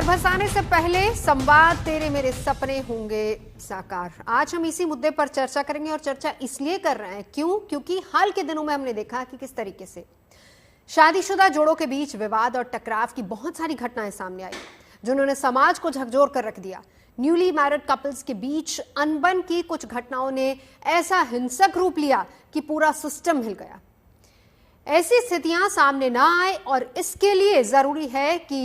भसाने से पहले संवाद तेरे मेरे सपने होंगे साकार। आज हम इसी मुद्दे पर चर्चा करेंगे और चर्चा इसलिए कर रहे हैं क्योंकि हाल के दिनों में हमने देखा कि किस तरीके से शादीशुदा जोड़ों के बीच विवाद और टकराव की बहुत सारी घटनाएं सामने आई जिन्होंने समाज को झकझोर कर रख दिया। न्यूली मैरिड कपल्स के बीच अनबन की कुछ घटनाओं ने ऐसा हिंसक रूप लिया कि पूरा सिस्टम हिल गया। ऐसी स्थितियां सामने ना आए और इसके लिए जरूरी है कि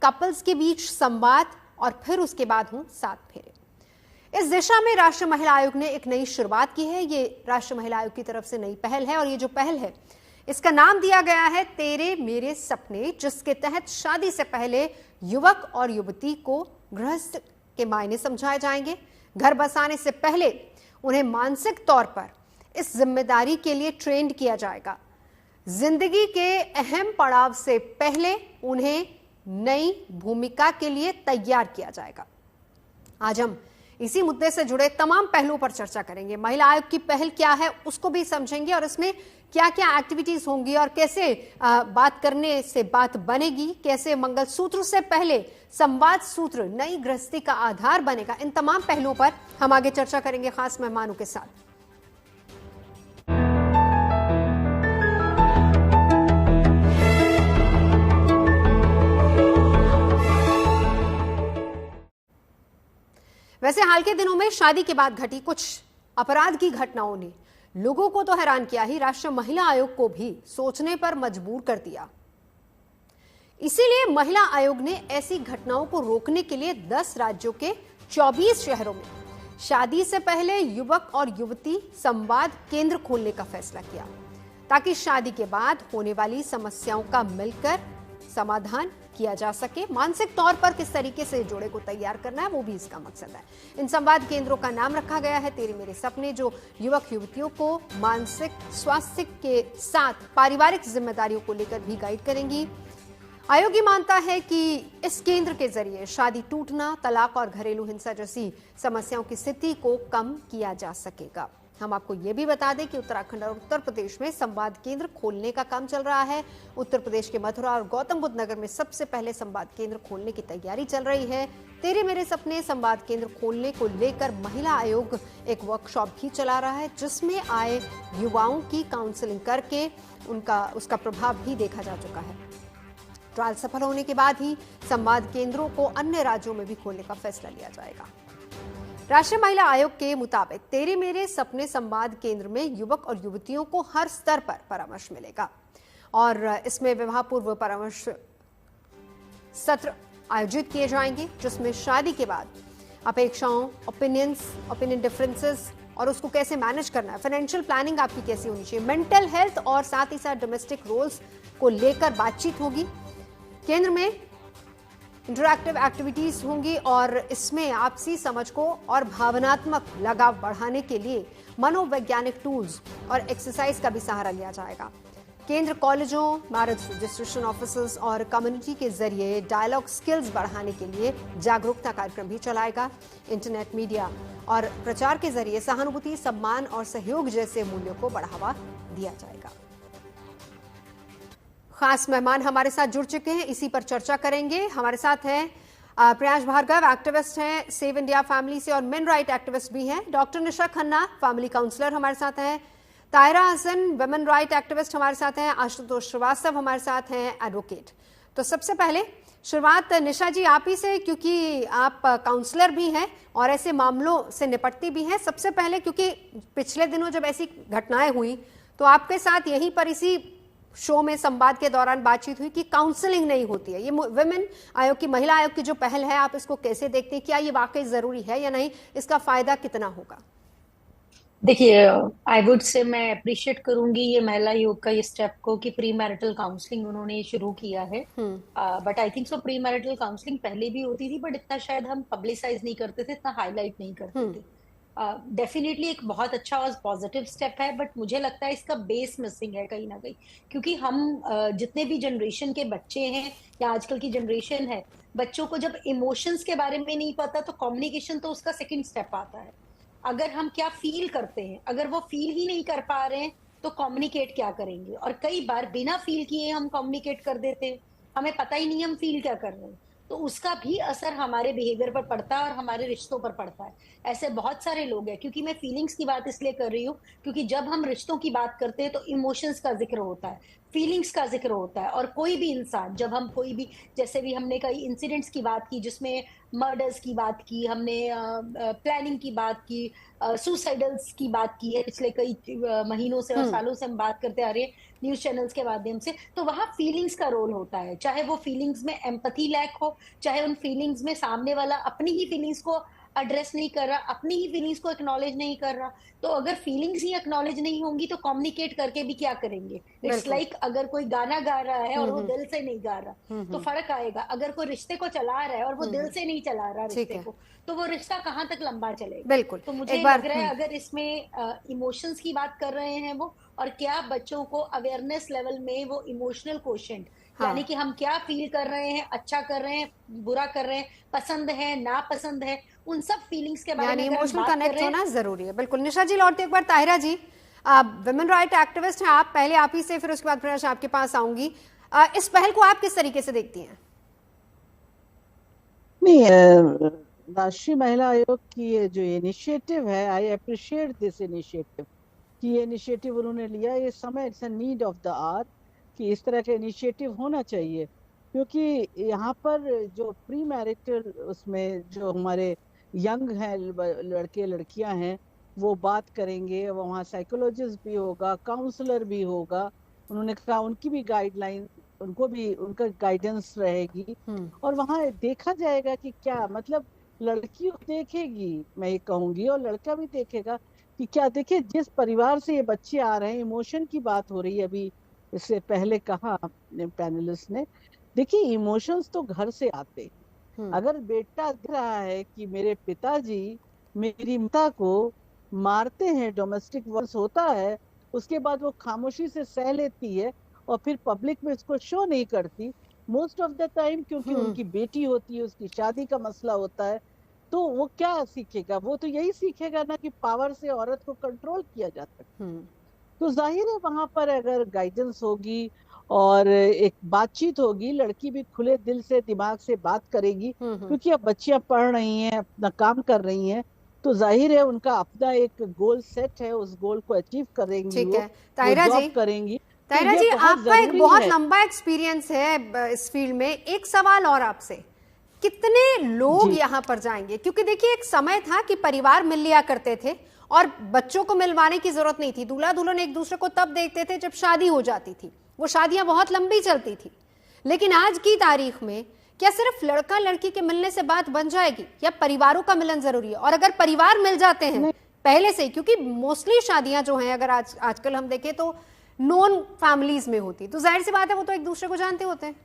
कपल्स के बीच संवाद और फिर उसके बाद हों सात फेरे। इस दिशा में राष्ट्रीय महिला आयोग ने एक नई शुरुआत की है। ये राष्ट्रीय महिला आयोग की तरफ से नई पहल है और ये जो पहल है इसका नाम दिया गया है तेरे मेरे सपने, जिसके तहत शादी से पहले युवक और युवती को गृहस्थ के मायने समझाए जाएंगे। घर बसाने से पहले उन्हें मानसिक तौर पर इस जिम्मेदारी के लिए ट्रेंड किया जाएगा। जिंदगी के अहम पड़ाव से पहले उन्हें नई भूमिका के लिए तैयार किया जाएगा। आज हम इसी मुद्दे से जुड़े तमाम पहलुओं पर चर्चा करेंगे। महिला आयोग की पहल क्या है उसको भी समझेंगे और इसमें क्या क्या एक्टिविटीज होंगी और कैसे बात करने से बात बनेगी, कैसे मंगलसूत्र से पहले संवाद सूत्र नई गृहस्थी का आधार बनेगा। इन तमाम पहलुओं पर हम आगे चर्चा करेंगे खास मेहमानों के साथ। वैसे हाल के दिनों में शादी के बाद घटी कुछ अपराध की घटनाओं ने लोगों को तो हैरान किया ही, राष्ट्रीय महिला आयोग को भी सोचने पर मजबूर कर दिया। इसीलिए महिला आयोग ने ऐसी घटनाओं को रोकने के लिए 10 राज्यों के 24 शहरों में शादी से पहले युवक और युवती संवाद केंद्र खोलने का फैसला किया, ताकि शादी के बाद होने वाली समस्याओं का मिलकर समाधान किया जा सके। मानसिक तौर पर किस तरीके से जोड़े को तैयार करना है वो भी इसका मकसद है। इन संवाद केंद्रों का नाम रखा गया है तेरे मेरे सपने, जो युवक युवतियों को मानसिक स्वास्थ्य के साथ पारिवारिक जिम्मेदारियों को लेकर भी गाइड करेंगी। आयोग ये मानता है कि इस केंद्र के जरिए शादी टूटना, तलाक और घरेलू हिंसा जैसी समस्याओं की स्थिति को कम किया जा सकेगा। हम आपको ये भी बता दें कि उत्तराखंड और उत्तर प्रदेश में संवाद केंद्र खोलने का काम चल रहा है। उत्तर प्रदेश के मथुरा और गौतम बुद्ध नगर में सबसे पहले संवाद केंद्र खोलने की तैयारी चल रही है। तेरे मेरे सपने संवाद केंद्र खोलने को लेकर महिला आयोग एक वर्कशॉप भी चला रहा है, जिसमें आए युवाओं की काउंसलिंग करके उसका प्रभाव भी देखा जा चुका है। ट्रायल सफल होने के बाद ही संवाद केंद्रों को अन्य राज्यों में भी खोलने का फैसला लिया जाएगा। राष्ट्रीय महिला आयोग के मुताबिक तेरे मेरे सपने संवाद केंद्र में युवक और युवतियों को हर स्तर पर परामर्श मिलेगा और इसमें विवाह पूर्व परामर्श सत्र आयोजित किए जाएंगे, जिसमें शादी के बाद अपेक्षाओं, ओपिनियन डिफरेंसेस और उसको कैसे मैनेज करना है, फाइनेंशियल प्लानिंग आपकी कैसी होनी चाहिए, मेंटल हेल्थ और साथ ही साथ डोमेस्टिक रोल्स को लेकर बातचीत होगी। केंद्र में इंटरैक्टिव एक्टिविटीज होंगी और इसमें आपसी समझ को और भावनात्मक लगाव बढ़ाने के लिए मनोवैज्ञानिक टूल्स और एक्सरसाइज का भी सहारा लिया जाएगा। केंद्र कॉलेजों, मैरिज रजिस्ट्रेशन ऑफिसेज और कम्युनिटी के जरिए डायलॉग स्किल्स बढ़ाने के लिए जागरूकता कार्यक्रम भी चलाएगा। इंटरनेट, मीडिया और प्रचार के जरिए सहानुभूति, सम्मान और सहयोग जैसे मूल्यों को बढ़ावा दिया जाएगा। खास मेहमान हमारे साथ जुड़ चुके हैं, इसी पर चर्चा करेंगे। हमारे साथ हैं प्रियांश भार्गव, एक्टिविस्ट हैं सेव इंडिया फैमिली से और मेन राइट एक्टिविस्ट भी हैं। डॉक्टर निशा खन्ना, फैमिली काउंसलर हमारे साथ हैं। तायरा हसन, वुमेन राइट एक्टिविस्ट हमारे साथ हैं। आशुतोष श्रीवास्तव हमारे साथ हैं, एडवोकेट। तो सबसे पहले शुरुआत निशा जी आप ही से, क्योंकि आप काउंसलर भी हैं और ऐसे मामलों से निपटती भी हैं। सबसे पहले, क्योंकि पिछले दिनों जब ऐसी घटनाएं हुई तो आपके साथ यहीं पर इसी शो में संवाद के दौरान बातचीत हुई कि काउंसलिंग नहीं होती है। ये वुमेन आयोग की, महिला आयोग की जो पहल है, आप इसको कैसे देखते हैं? क्या ये वाकई जरूरी है या नहीं? इसका फायदा कितना होगा? देखिए, आई वुड से मैं अप्रिशिएट करूंगी ये महिला आयोग का ये स्टेप को कि प्री मैरिटल काउंसलिंग उन्होंने शुरू किया है। But I think so pre marital counselling पहले भी होती थी, बट इतना शायद हम पब्लिसाइज नहीं करते थे, इतना हाईलाइट नहीं करते थे। डेफिनेटली एक बहुत अच्छा और पॉजिटिव स्टेप है, बट मुझे लगता है इसका बेस मिसिंग है कहीं ना कहीं, क्योंकि हम जितने भी जनरेशन के बच्चे हैं या आजकल की जनरेशन है, बच्चों को जब इमोशंस के बारे में नहीं पता तो कम्युनिकेशन तो उसका सेकंड स्टेप आता है। अगर हम क्या फील करते हैं, अगर वो फील ही नहीं कर पा रहे हैं तो कम्युनिकेट क्या करेंगे। और कई बार बिना फील किए हम कम्युनिकेट कर देते हैं, हमें पता ही नहीं हम फील क्या कर रहे हैं। तो उसका भी असर हमारे बिहेवियर पर पड़ता है और हमारे रिश्तों पर पड़ता है। ऐसे बहुत सारे लोग हैं, क्योंकि मैं फीलिंग्स की बात इसलिए कर रही हूँ क्योंकि जब हम रिश्तों की बात करते हैं तो इमोशंस का जिक्र होता है, फीलिंग्स का जिक्र होता है। और कोई भी इंसान, जब हम कोई भी, जैसे भी हमने कई इंसिडेंट्स की बात की जिसमें मर्डर्स की बात की, हमने प्लानिंग की बात की, सुसाइडल्स की बात की है पिछले कई महीनों से और सालों से हम बात करते आ रहे हैं न्यूज चैनल्स के माध्यम से। तो वहां फीलिंग्स का रोल होता है, चाहे वो फीलिंग्स में एम्पैथी लैक हो, चाहे उन फीलिंग्स में सामने वाला अपनी ही फीलिंग्स को एड्रेस नहीं कर रहा, अपनी ही फीलिंग्स को एक्नॉलेज नहीं कर रहा। तो अगर फीलिंग्स ही एक्नॉलेज नहीं होंगी तो कम्युनिकेट करके भी क्या करेंगे। इट्स बिल्कुल। लाइक अगर कोई गाना गा रहा है और वो दिल से नहीं गा रहा तो फर्क आएगा। अगर कोई रिश्ते को चला रहा है और वो दिल से नहीं चला रहा ठीक रिश्ते है। को, तो वो रिश्ता कहाँ तक लंबा चलेगा। बिल्कुल। तो मुझे एक बार लग रहा है अगर इसमें इमोशंस की बात कर रहे हैं वो, और क्या बच्चों को अवेयरनेस लेवल में वो इमोशनल कोशेंट, यानी हाँ, कि हम क्या फील कर रहे हैं, अच्छा कर रहे हैं, बुरा कर रहे हैं, पसंद है नापसंद है, उन सब फीलिंग्स के बारे में यानी अगर हम इमोशनल बात कर कनेक्ट रहे हैं। होना जरूरी है। बिल्कुल। निशा जी लौटते एक बार ताहिरा जी, आप वुमेन राइट एक्टिविस्ट हैं, आप पहले आप ही से, फिर उसके बाद फिर आपके पास आऊंगी। इस पहल को आप किस तरीके से देखती हैं? नहीं, राष्ट्रीय महिला आयोग की ये जो इनिशिएटिव है, आई अप्रिशिएट दिस इनिशिएटिव कि ये इनिशिएटिव उन्होंने लिया। ये समय, it's a need of the hour कि इस तरह का इनिशिएटिव होना चाहिए, क्योंकि यहाँ पर जो प्री मैरिटल, उसमें जो हमारे यंग हैं लड़के लड़कियां हैं, वो बात करेंगे, वहाँ साइकोलॉजिस्ट भी होगा, काउंसलर भी होगा। उन्होंने कहा उनकी भी गाइडलाइन, उनको भी उनका गाइडेंस रहेगी, और वहाँ देखा जाएगा कि क्या मतलब लड़की देखेगी, मैं ये कहूंगी, और लड़का भी देखेगा कि क्या। देखिए, जिस परिवार से ये बच्चे आ रहे हैं, इमोशन की बात हो रही है अभी, इससे पहले कहा पैनलिस्ट ने, देखिए इमोशंस तो घर से आते हैं। अगर बेटा दिख रहा है कि मेरे पिताजी मेरी माता को मारते हैं, डोमेस्टिक वायलेंस होता है, उसके बाद वो खामोशी से सह लेती है और फिर पब्लिक में इसको शो नहीं करती मोस्ट ऑफ द टाइम, क्योंकि उनकी बेटी होती है, उसकी शादी का मसला होता है, तो वो क्या सीखेगा? वो तो यही सीखेगा ना कि पावर से औरत को कंट्रोल किया जा सकता है। तो जाहिर है वहां पर अगर गाइडेंस होगी और एक बातचीत होगी, लड़की भी खुले दिल से दिमाग से बात करेगी, क्योंकि अब बच्चियां पढ़ रही हैं, अपना काम कर रही हैं, तो जाहिर है उनका अपना एक गोल सेट है, उस गोल को अचीव करेंगी, ठीक है। वो ताहिरा जी, जॉब करेंगी। तो ताहिरा ये जी, बहुत आपका एक जरूरी बहुत है। लंबा एक्सपीरियंस है इस फील्ड में। एक सवाल और आपसे, कितने लोग जी, यहाँ पर जाएंगे? क्योंकि देखिए, एक समय था कि परिवार मिल लिया करते थे और बच्चों को मिलवाने की जरूरत नहीं थी। दूल्हा दुल्हन एक दूसरे को तब देखते थे जब शादी हो जाती थी। वो शादियां बहुत लंबी चलती थी। लेकिन आज की तारीख में क्या सिर्फ लड़का लड़की के मिलने से बात बन जाएगी, या परिवारों का मिलन जरूरी है? और अगर परिवार मिल जाते हैं पहले से ही, क्योंकि मोस्टली शादियां जो हैं, अगर आजकल हम देखें तो नॉन फैमिलीज में होती, तो जाहिर सी बात है वो तो एक दूसरे को जानते होते हैं।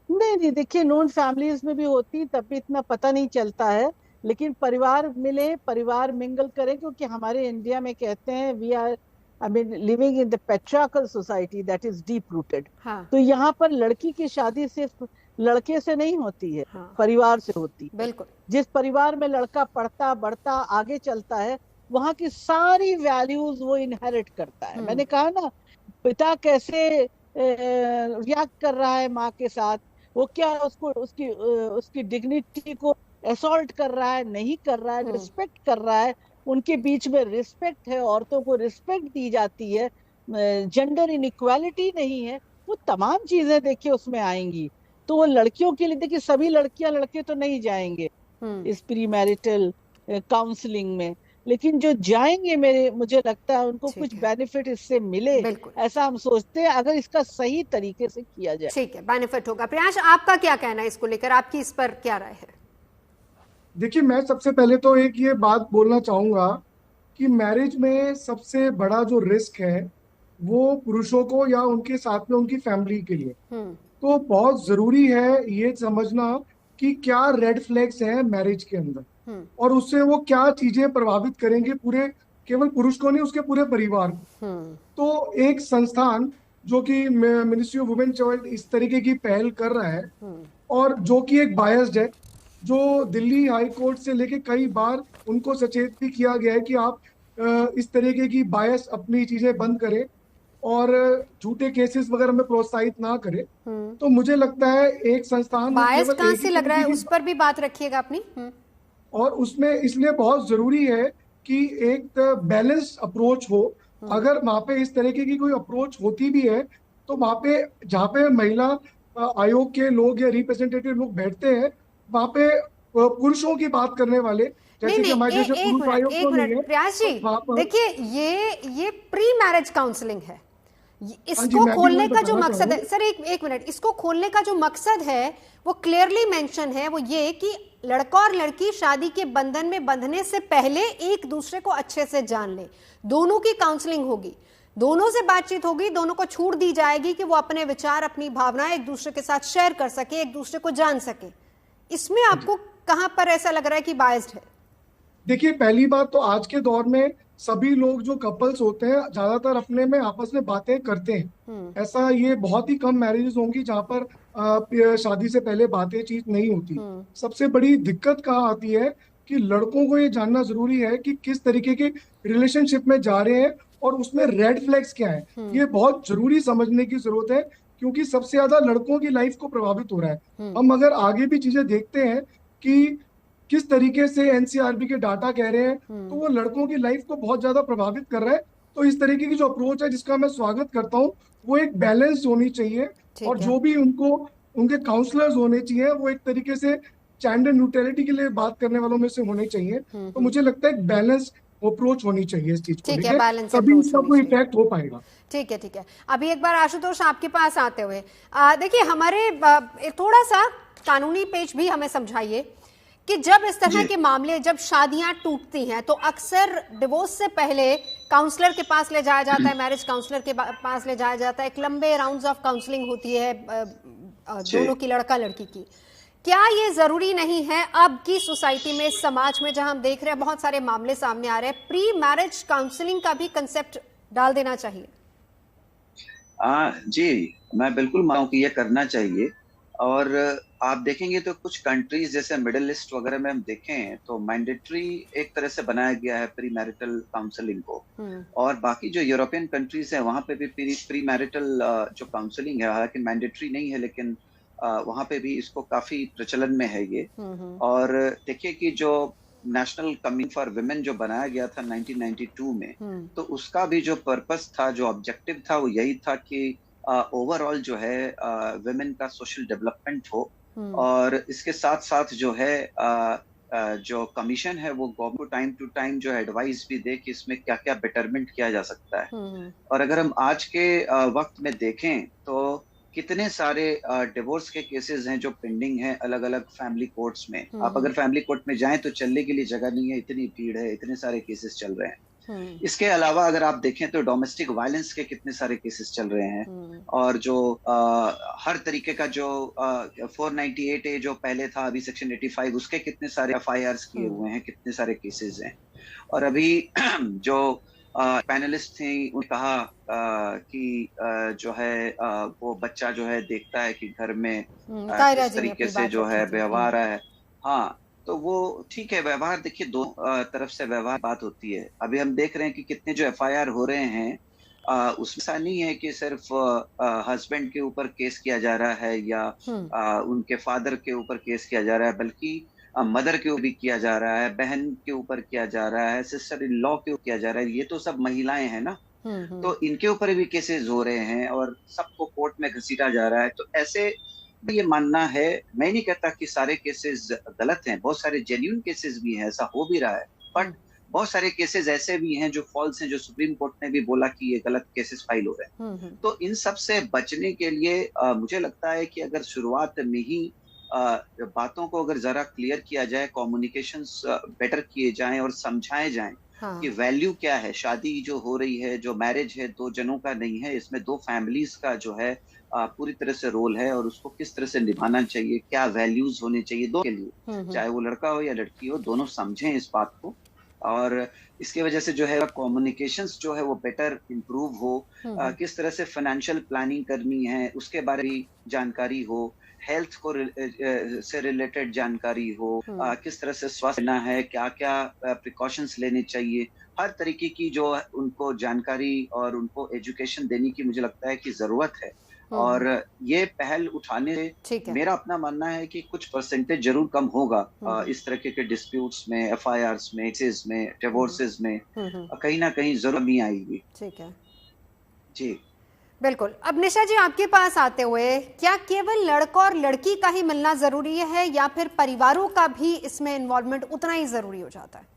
नहीं, देखिए, नॉन फैमिलीज में भी होती, तब भी इतना पता नहीं चलता है। लेकिन परिवार मिले, परिवार मिंगल करें, क्योंकि हमारे इंडिया में कहते हैं we are, I mean, living in the patriarchal society that is deep rooted. हाँ, तो यहाँ पर लड़की की शादी सिर्फ लड़के से नहीं होती है, हाँ, परिवार से होती है। बिल्कुल। जिस परिवार में लड़का पढ़ता बढ़ता आगे चलता है, वहां की सारी वैल्यूज वो इनहेरिट करता है। मैंने कहा ना, पिता कैसे रिएक्ट कर रहा है माँ के साथ, वो क्या उसको, उसकी डिग्निटी को असॉल्ट कर रहा है, नहीं कर रहा है, रिस्पेक्ट कर रहा है, उनके बीच में रिस्पेक्ट है, औरतों को रिस्पेक्ट दी जाती है, जेंडर इनइक्वालिटी नहीं है, वो तमाम चीजें देखिए उसमें आएंगी। तो वो लड़कियों के लिए, देखिए सभी लड़कियां लड़के तो नहीं जाएंगे इस प्री मैरिटल काउंसलिंग में, लेकिन जो जाएंगे मुझे लगता है उनको कुछ बेनिफिट इससे मिले, ऐसा हम सोचते हैं, अगर इसका सही तरीके से किया जाए। ठीक है, बेनिफिट होगा। प्रियांश, आपका क्या कहना है इसको लेकर? आपकी इस पर क्या राय है? देखिए, मैं सबसे पहले तो एक ये बात बोलना चाहूंगा कि मैरिज में सबसे बड़ा जो रिस्क है वो पुरुषों को या उनके साथ में उनकी फैमिली के लिए। तो बहुत जरूरी है ये समझना कि क्या रेड फ्लैग्स हैं मैरिज के अंदर, और उससे वो क्या चीजें प्रभावित करेंगे पूरे, केवल पुरुष को नहीं, उसके पूरे परिवार को। तो एक संस्थान जो कि मिनिस्ट्री ऑफ वुमेन चाइल्ड इस तरीके की पहल कर रहा है, और जो कि एक बायस्ड है, जो दिल्ली हाई कोर्ट से लेके कई बार उनको सचेत भी किया गया है कि आप इस तरीके की बायस अपनी चीजें बंद करें। और झूठे केसेस वगैरह में प्रोत्साहित ना करे। तो मुझे लगता है एक संस्थान बायस केवल कहाँ एक से ही लग रहा है, तरीके उस की, पर भी बात रखिएगा अपनी। और उसमें इसलिए बहुत जरूरी है कि एक बैलेंस अप्रोच हो। अगर वहां पे इस तरीके की कोई अप्रोच होती भी है, तो वहां पे जहाँ पे महिला आयोग के लोग या रिप्रेजेंटेटिव लोग बैठते हैं, वहां पे पुरुषों की बात करने वाले, नहीं जैसे कि नहीं, हमारे देश में एक पुरुष मिनट आयोग एक तो नहीं मिनट है, प्रयास तो जी, वहां पर। देखिए ये प्री मैरिज काउंसलिंग है। हाँ जी, इसको मैं भी खोलने वही का जो बताना मकसद चाहूंगा। है सर, एक मिनट, इसको खोलने का जो मकसद है वो क्लियरली मेंशन है, वो ये कि लड़का और लड़की शादी के बंधन में बंधने से पहले एक दूसरे को अच्छे से जान ले। दोनों की काउंसलिंग होगी, दोनों से बातचीत होगी, दोनों को छूट दी जाएगी कि वो अपने विचार अपनी भावनाएं एक दूसरे के साथ शेयर कर सके, एक दूसरे को जान सके। इसमें हाँ जी, आपको कहां पर ऐसा लग रहा है कि बायस्ड है? देखिए पहली बात तो आज के दौर में सभी लोग जो कपल्स होते हैं ज्यादातर अपने में आपस में बातें करते हैं। ऐसा ये बहुत ही कम मैरिजेस होंगी जहां पर शादी से पहले बातचीत नहीं होती। सबसे बड़ी दिक्कत कहाँ आती है कि लड़कों को ये जानना जरूरी है कि किस तरीके के रिलेशनशिप में जा रहे हैं और उसमें रेड फ्लैग्स क्या है। ये बहुत जरूरी समझने की जरूरत है, क्योंकि सबसे ज्यादा लड़कों की लाइफ को प्रभावित हो रहा है। हम अगर आगे भी चीजें देखते हैं कि किस तरीके से एनसीआरबी के डाटा कह रहे हैं, तो वो लड़कों की लाइफ को बहुत ज्यादा प्रभावित कर रहा है। तो इस तरीके की जो अप्रोच है, जिसका मैं स्वागत करता हूँ, वो एक बैलेंस होनी चाहिए। और ठीक है। जो भी उनको उनके काउंसलर्स होने चाहिए, वो एक तरीके से जेंडर न्यूट्रलिटी के लिए बात करने वालों में से होने चाहिए। तो मुझे लगता है एक बैलेंस अप्रोच होनी चाहिए इस चीज को ठीक है, लेके, बैलेंस तभी अप्रोच इसका होनी कोई चाहिए। इफेक्ट हो पाएगा। ठीक है ठीक है। अभी एक बार आशुतोष आपके पास आते हुए देखिए, हमारे थोड़ा सा कानूनी पेज भी हमें समझाइए कि जब इस तरह जी के मामले, जब शादियां टूटती हैं, तो अक्सर डिवोर्स से पहले काउंसलर के पास ले जाया जाता है, मैरिज काउंसलर के पास ले जाया जाता है, एक लंबे राउंड्स ऑफ काउंसलिंग होती है जी दोनों की, लड़का लड़की की। क्या ये जरूरी नहीं है अब की सोसाइटी में, समाज में, जहां हम देख रहे हैं बहुत सारे मामले सामने आ रहे हैं, प्री मैरिज काउंसलिंग का भी कंसेप्ट डाल देना चाहिए? जी, मैं बिल्कुल मानता हूँ कि ये करना चाहिए। और आप देखेंगे तो कुछ कंट्रीज जैसे मिडिल ईस्ट वगैरह में हम देखें तो मैंडेटरी एक तरह से बनाया गया है प्री मैरिटल काउंसलिंग को। और बाकी जो यूरोपियन कंट्रीज है वहां पे भी प्री मैरिटल जो काउंसलिंग है, हालांकि मैंडेटरी नहीं है, लेकिन वहां पे भी इसको काफी प्रचलन में है ये। और देखिए कि जो नेशनल कमीशन फॉर विमेन जो बनाया गया था 1992 में, तो उसका भी जो पर्पस था, जो ऑब्जेक्टिव था, वो यही था कि ओवरऑल जो है विमेन का सोशल डेवलपमेंट हो। और इसके साथ साथ जो है जो कमीशन है वो गवर्नमेंट को टाइम टू टाइम जो एडवाइस भी दे कि इसमें क्या क्या बेटरमेंट किया जा सकता है। और अगर हम आज के वक्त में देखें तो कितने सारे डिवोर्स के केसेस हैं जो पेंडिंग हैं अलग अलग फैमिली कोर्ट्स में। आप अगर फैमिली कोर्ट में जाएं तो चलने के लिए जगह नहीं है, इतनी भीड़ है, इतने सारे केसेस चल रहे हैं। इसके अलावा अगर आप देखें तो डोमेस्टिक वायलेंस के कितने सारे केसेस चल रहे हैं। और जो हर तरीके का जो 498A जो पहले था, अभी सेक्शन 85, उसके कितने सारे FIRs किए हुए हैं, कितने सारे केसेस हैं। और अभी जो पैनलिस्ट थी उन्होंने कहा कि जो है वो बच्चा जो है देखता है कि घर में किस तरीके से जो है व्यवहार है। हाँ, तो वो ठीक है, व्यवहार देखिए दो तरफ से व्यवहार बात होती है। अभी हम देख रहे हैं कि कितने जो FIR हो रहे हैं उसमें ऐसा नहीं है कि सिर्फ हस्बैंड के ऊपर केस किया जा रहा है या उनके फादर के ऊपर केस किया जा रहा है, बल्कि मदर के ऊपर भी किया जा रहा है, बहन के ऊपर किया जा रहा है, सिस्टर इन लॉ के ऊपर किया जा रहा है। ये तो सब महिलाएं हैं ना, तो इनके ऊपर भी केसेस हो रहे हैं और सबको कोर्ट में घसीटा जा रहा है। तो ऐसे ये मानना है, मैं नहीं कहता कि सारे केसेस गलत हैं, बहुत सारे जेन्युइन केसेस भी हैं, ऐसा हो भी रहा है, बट बहुत सारे केसेस ऐसे भी हैं जो फॉल्स हैं, जो सुप्रीम कोर्ट ने भी बोला कि ये गलत केसेस फाइल हो रहे हैं। तो इन सब से बचने के लिए मुझे लगता है कि अगर शुरुआत में ही बातों को अगर जरा क्लियर किया जाए, कम्युनिकेशंस बेटर किए जाएं और समझाए जाएं कि वैल्यू क्या है। शादी जो हो रही है, जो मैरिज है, दो जनों का नहीं है, इसमें दो फैमिलीज का जो है पूरी तरह से रोल है और उसको किस तरह से निभाना चाहिए, क्या वैल्यूज होने चाहिए दो के लिए, चाहे वो लड़का हो या लड़की हो, दोनों समझें इस बात को। और इसकी वजह से जो है कम्युनिकेशंस जो है वो बेटर इम्प्रूव हो, किस तरह से फाइनेंशियल प्लानिंग करनी है उसके बारे में जानकारी हो, हेल्थ को से रिलेटेड जानकारी हो, किस तरह से स्वास्थ्य लेना है, क्या क्या प्रिकॉशंस लेने चाहिए, हर तरीके की जो उनको जानकारी और उनको एजुकेशन देने की मुझे लगता है कि जरूरत है। और ये पहल उठाने से मेरा अपना मानना है कि कुछ परसेंटेज जरूर कम होगा इस तरह के डिस्प्यूट्स में, एफआईआर्स में, केसेस में, डिवोर्सेस में कहीं ना कहीं जरूर कमी आएगी। ठीक है जी बिल्कुल। अब निशा जी आपके पास आते हुए, क्या केवल लड़का और लड़की का ही मिलना जरूरी है या फिर परिवारों का भी इसमें इन्वॉल्वमेंट उतना ही जरूरी हो जाता है?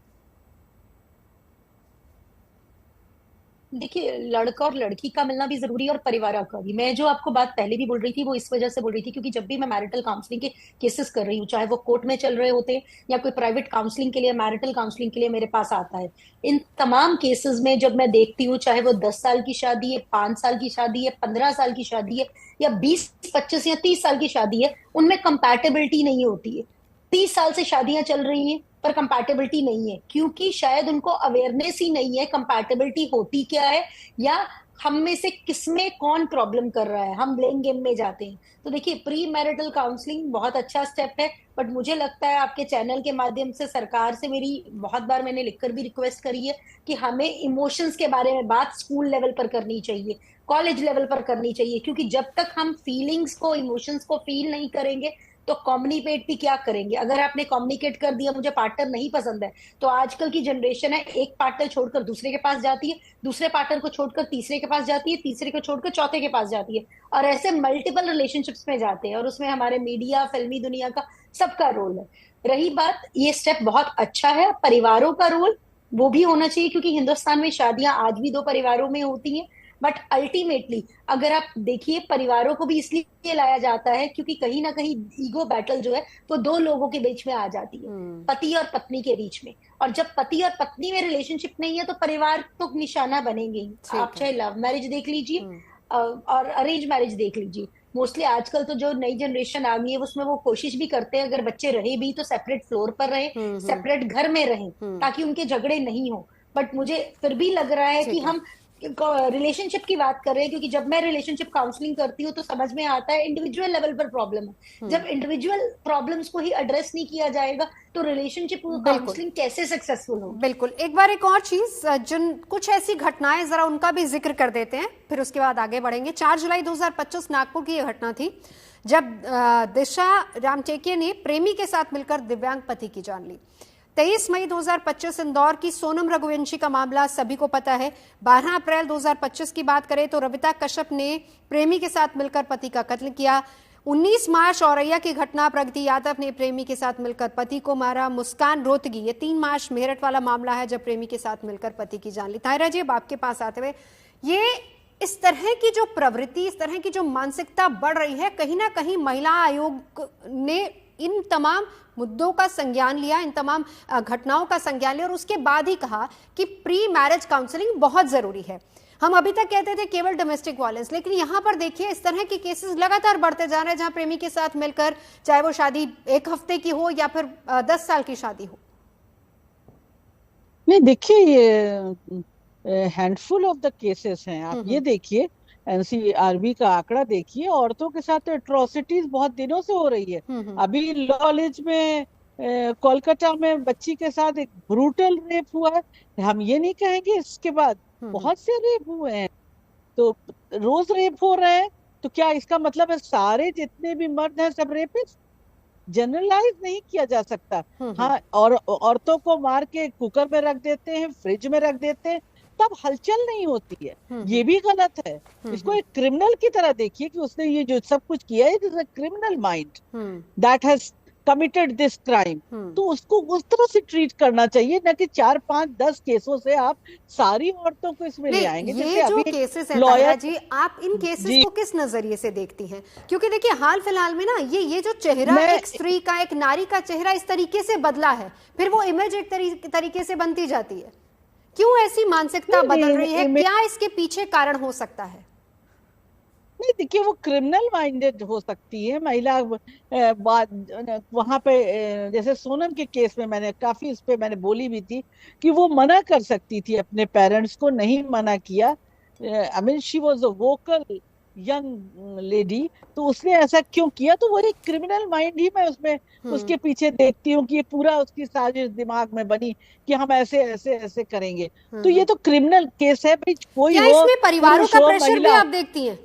देखिए, लड़का और लड़की का मिलना भी जरूरी है और परिवार का भी। मैं जो आपको बात पहले भी बोल रही थी वो इस वजह से बोल रही थी क्योंकि जब भी मैं मैरिटल काउंसलिंग के केसेस कर रही हूँ, चाहे वो कोर्ट में चल रहे होते हैं या कोई प्राइवेट काउंसलिंग के लिए, मैरिटल काउंसलिंग के लिए मेरे पास आता है, इन तमाम केसेस में जब मैं देखती हूँ, चाहे वो 10 साल की शादी है, 5 साल की शादी है, 15 साल की शादी है या 20, 25 या 30 साल की शादी है, उनमें कंपैटिबिलिटी नहीं होती है। 30 साल से शादियां चल रही हैं पर कंपैटिबिलिटी नहीं है, क्योंकि शायद उनको अवेयरनेस ही नहीं है कंपैटिबिलिटी होती क्या है या हम में से किसमें कौन प्रॉब्लम कर रहा है। हम ब्लेम गेम में जाते हैं। तो देखिए, प्री मैरिटल काउंसलिंग बहुत अच्छा स्टेप है, बट मुझे लगता है आपके चैनल के माध्यम से सरकार से मेरी बहुत बार मैंने लिखकर भी रिक्वेस्ट करी है कि हमें इमोशंस के बारे में बात स्कूल लेवल पर करनी चाहिए, कॉलेज लेवल पर करनी चाहिए, क्योंकि जब तक हम फीलिंग्स को, इमोशंस को फील नहीं करेंगे तो कम्युनिकेट भी क्या करेंगे। अगर आपने कम्युनिकेट कर दिया मुझे पार्टनर नहीं पसंद है, तो आजकल की जनरेशन है एक पार्टनर छोड़कर दूसरे के पास जाती है, दूसरे पार्टनर को छोड़कर तीसरे के पास जाती है, तीसरे को छोड़कर चौथे के पास जाती है, और ऐसे मल्टीपल रिलेशनशिप्स में जाते हैं। और उसमें हमारे मीडिया, फिल्मी दुनिया का सबका रोल है। रही बात, ये स्टेप बहुत अच्छा है, परिवारों का रोल वो भी होना चाहिए, क्योंकि हिंदुस्तान में शादियां आज भी 2 परिवारों में होती हैं। बट अल्टीमेटली अगर आप देखिए, परिवारों को भी इसलिए लाया जाता है क्योंकि कहीं ना कहीं ईगो बैटल जो है वो 2 लोगों के बीच में आ जाती है, पति और पत्नी के बीच में। और जब पति और पत्नी में रिलेशनशिप नहीं है तो परिवार तो निशाना बनेंगे ही। आप चाहे लव मैरिज देख लीजिए और अरेंज मैरिज देख लीजिए। मोस्टली आजकल तो जो नई जनरेशन आ गई है उसमें वो कोशिश भी करते हैं, अगर बच्चे रहे भी तो सेपरेट फ्लोर पर रहे, सेपरेट घर में रहे, ताकि उनके झगड़े नहीं हो। बट मुझे फिर भी लग रहा है कि हम रिलेशनशिप की बात कर रहे हैं, क्योंकि जब मैं रिलेशनशिप काउंसलिंग करती हूँ तो समझ में आता है इंडिविजुअल लेवल पर प्रॉब्लम है। जब इंडिविजुअल प्रॉब्लम्स को ही एड्रेस नहीं किया जाएगा तो रिलेशनशिप काउंसलिंग कैसे सक्सेसफुल हो। बिल्कुल। एक बार एक और चीज, जिन कुछ ऐसी घटनाएं जरा उनका भी जिक्र कर देते हैं, फिर उसके बाद आगे बढ़ेंगे। 4 जुलाई 2025 नागपुर की यह घटना थी जब दिशा रामटेकिया ने प्रेमी के साथ मिलकर दिव्यांग पति की जान ली। 23 मई 2025 इंदौर की सोनम रघुवंशी का मामला सभी को पता है। 12 अप्रैल 2025 की बात करें तो रविता कश्यप ने प्रेमी के साथ मिलकर पति का कत्ल किया। 19 मार्च औरैया की घटना, प्रगति यादव ने प्रेमी के साथ मिलकर पति को मारा। मुस्कान रोहतगी, ये 3 मार्च मेरठ वाला मामला है जब प्रेमी के साथ मिलकर पति की जान ली। ताहिरा जी, अब आपके पास आते हुए, ये इस तरह की जो प्रवृत्ति, इस तरह की जो मानसिकता बढ़ रही है, कहीं ना कहीं महिला आयोग ने इन तमाम मुद्दों का संज्ञान लिया, इन तमाम घटनाओं का संज्ञान लिया और उसके बाद ही कहा कि प्री मैरिज काउंसलिंग बहुत जरूरी है। हम अभी तक कहते थे केवल डोमेस्टिक वायलेंस, लेकिन यहाँ पर देखिए इस तरह के केसेस लगातार बढ़ते जा रहे हैं, जहां प्रेमी के साथ मिलकर, चाहे वो शादी 1 हफ्ते की हो या फिर 10 साल की शादी हो। नहीं, देखिए ये हैंडफुल ऑफ द केसेस हैं। आप ये देखिए, एनसीआरबी का आंकड़ा देखिए, औरतों के साथ एट्रोसिटीज बहुत दिनों से हो रही है। अभी लॉ कॉलेज में कोलकाता में बच्ची के साथ एक ब्रूटल रेप हुआ है। हम ये नहीं कहेंगे इसके बाद बहुत से रेप हुए हैं, तो रोज रेप हो रहे हैं। तो क्या इसका मतलब है सारे जितने भी मर्द हैं सब रेपिस्ट? जनरलाइज नहीं किया जा सकता। हाँ, और औरतों को मार के कुकर में रख देते हैं, फ्रिज में रख देते हैं, तब हलचल नहीं होती है। ये भी गलत है। इसको एक क्रिमिनल की तरह देखिए कि उसने ये जो सब कुछ किया है, it is a criminal mind that has committed this crime. तो उसको उस तरह से ट्रीट करना चाहिए, ना कि 4, 5, 10 केसों से आप सारी औरतों को इसमें ले आएंगे। ये जो केसेस है ताहिरा जी, आप इन केसेस को किस नजरिए से देखती हैं? क्योंकि देखिए हाल फिलहाल में ना ये जो चेहरा एक स्त्री का, एक नारी का चेहरा इस तरीके से बदला है, फिर वो इमेज एक तरीके से बनती जाती है। क्यों ऐसी मानसिकता बदल रही है? क्या इसके पीछे कारण हो सकता है? नहीं, देखिए वो क्रिमिनल माइंडेड हो सकती है महिला। वहां पे जैसे सोनम के केस में मैंने काफी इस पे मैंने बोली भी थी कि वो मना कर सकती थी अपने पेरेंट्स को, नहीं मना किया। I mean she was a vocal young lady, तो उसने ऐसा क्यों किया? तो वो एक क्रिमिनल माइंड ही मैं उसमें उसके पीछे देखती हूँ कि ये पूरा उसकी साजिश दिमाग में बनी कि हम ऐसे ऐसे ऐसे करेंगे। तो ये तो क्रिमिनल केस है भाई, कोई क्या हो, इसमें परिवारों पुरुष का हो, प्रेशर भी महिला, आप देखती हैं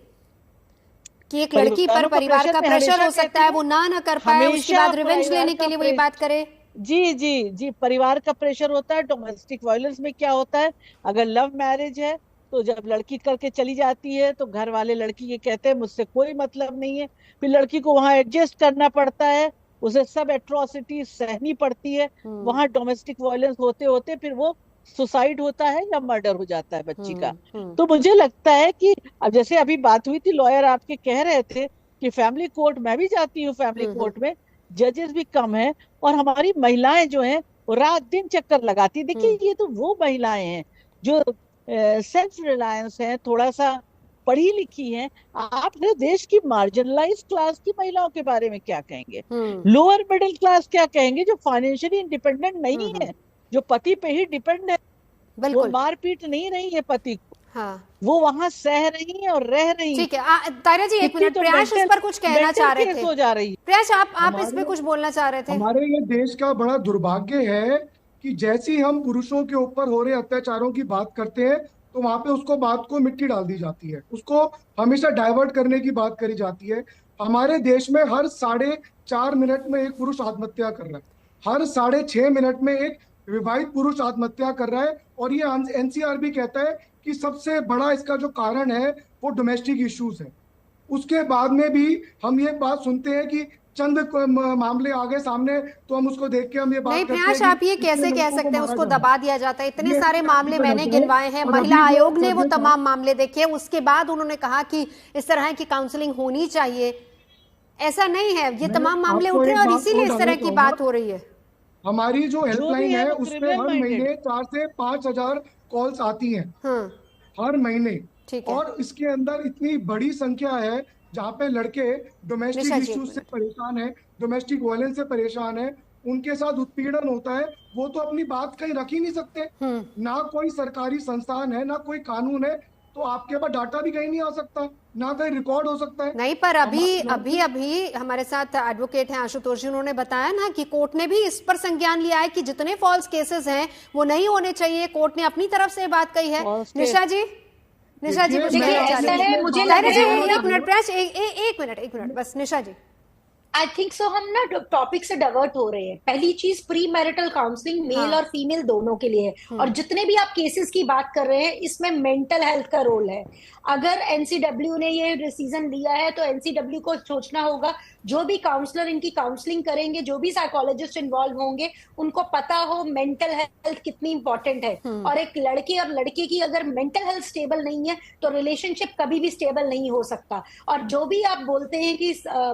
कि एक लड़की पर परिवार का मैं प्रेशर हमेशा हो सकता कहती है, हूँ, वो ना कर पाए, उसके हमेशा बाद रिवेंज परिवार लेने के का लिए वही बात करे? जी जी जी, परिवार का प्रेशर होता है। डोमेस्टिक वायलेंस में क्या होता है, अगर लव मैरिज है तो जब लड़की करके चली जाती है तो घर वाले लड़की के कहते हैं मुझसे कोई मतलब नहीं है, फिर लड़की को वहां एडजस्ट करना पड़ता है, उसे सब एट्रोसिटी सहनी पड़ती है। वहां डोमेस्टिक वायलेंस होते होते फिर वो सुसाइड होता है या मर्डर हो जाता है बच्ची का। तो मुझे लगता है कि अब जैसे अभी बात हुई थी, लॉयर आपके कह रहे थे कि फैमिली कोर्ट, मैं भी जाती हूँ फैमिली कोर्ट में, जजेस भी कम है और हमारी महिलाएं जो हैं वो रात दिन चक्कर लगाती। देखिए ये तो वो महिलाएं हैं जो सेल्फ रिलायंस है, थोड़ा सा पढ़ी लिखी हैं। आपने देश की मार्जिनलाइज क्लास की महिलाओं के बारे में क्या कहेंगे? लोअर मिडिल क्लास क्या कहेंगे, जो फाइनेंशियली इंडिपेंडेंट नहीं है, जो पति पे ही डिपेंड है, वो बिल्कुल। मारपीट नहीं रही है पति को, हाँ, वो वहां सह रही है और रह रही ठीक है। तारा जी, एक मिनट, प्रयास इस पर कुछ कहना चाह रहे थे। हो जा रही है। प्रयास, आप इस पे हमारे कुछ बोलना चाह रहे थे? हमारे ये देश का बड़ा दुर्भाग्य है कि जैसे ही हम पुरुषों के ऊपर हो रहे अत्याचारों की बात करते हैं तो वहां पे उसको बात को मिट्टी डाल दी जाती है, उसको हमेशा डाइवर्ट करने की बात करी जाती है। हमारे देश में हर 4.5 मिनट में एक पुरुष आत्महत्या कर रहा है, हर 6.5 मिनट में एक विवाहित पुरुष आत्महत्या कर रहा है। और ये एनसीआर भी कहता है कि सबसे बड़ा इसका जो कारण है वो डोमेस्टिक इश्यूज है। उसके बाद में भी हम ये बात सुनते हैं कि चंद मामले आगे सामने तो हम उसको देख के हम ये बात नहीं करते हैं प्रयास, कि आप ये इतने कैसे कह लड़कों को सकते हैं मारा उसको जा रहा दबा दिया जाता है? इतने ये सारे मामले मैंने गिनवाए हैं, और महिला अभी जो आयोग ने वो जजेस तमाम मामले देखे, उसके बाद उन्होंने कहा कि इस तरह की काउंसलिंग होनी चाहिए। ऐसा नहीं है, ये मैं तमाम मामले आपको उठ रहे एक हैं और बात इसीलिए और इस तरह डालना की चाहूंगा। बात हो रही है। हमारी जो जो भी हेल्पलाइन है है वो उसपे क्रिमिनल हर माइंडेड। महीने 4 से 5 हजार कॉल्स आती हैं, हाँ, हर महीने। ठीक है। और इसके अंदर इतनी बड़ी संख्या है जहाँ पे लड़के डोमेस्टिक निशा जी, एक इश्यूज से मिनट। परेशान है, डोमेस्टिक वायलेंस से परेशान है, उनके साथ उत्पीड़न होता है, वो तो अपनी बात कहीं रख ही नहीं सकते। ना कोई सरकारी संस्थान है, ना कोई कानून है, तो आपके पास डाटा भी कहीं नहीं आ सकता, ना कहीं रिकॉर्ड हो सकता है। नहीं, पर अभी हमारे साथ एडवोकेट हैं आशुतोष जी, उन्होंने बताया ना कि कोर्ट ने भी इस पर संज्ञान लिया है कि जितने फॉल्स केसेस हैं वो नहीं होने चाहिए। कोर्ट ने अपनी तरफ से बात कही है। निशा जी, कुछ कहना चाह रही हैं? मुझे एक मिनट प्रयास, एक मिनट बस। निशा जी, आई थिंक सो हम ना टॉपिक से डाइवर्ट हो रहे हैं। पहली चीज, प्री मैरिटल काउंसलिंग मेल और फीमेल दोनों के लिए है, और जितने भी आप केसेस की बात कर रहे हैं इसमें मेंटल हेल्थ का रोल है। अगर एनसीडब्ल्यू ने ये डिसीजन लिया है तो एनसीडब्ल्यू को सोचना होगा, जो भी काउंसलर इनकी काउंसलिंग करेंगे, जो भी साइकोलॉजिस्ट इन्वॉल्व होंगे, उनको पता हो मेंटल हेल्थ कितनी इंपॉर्टेंट है। और एक लड़के और लड़के की अगर मेंटल हेल्थ स्टेबल नहीं है तो रिलेशनशिप कभी भी स्टेबल नहीं हो सकता। और जो भी आप बोलते हैं कि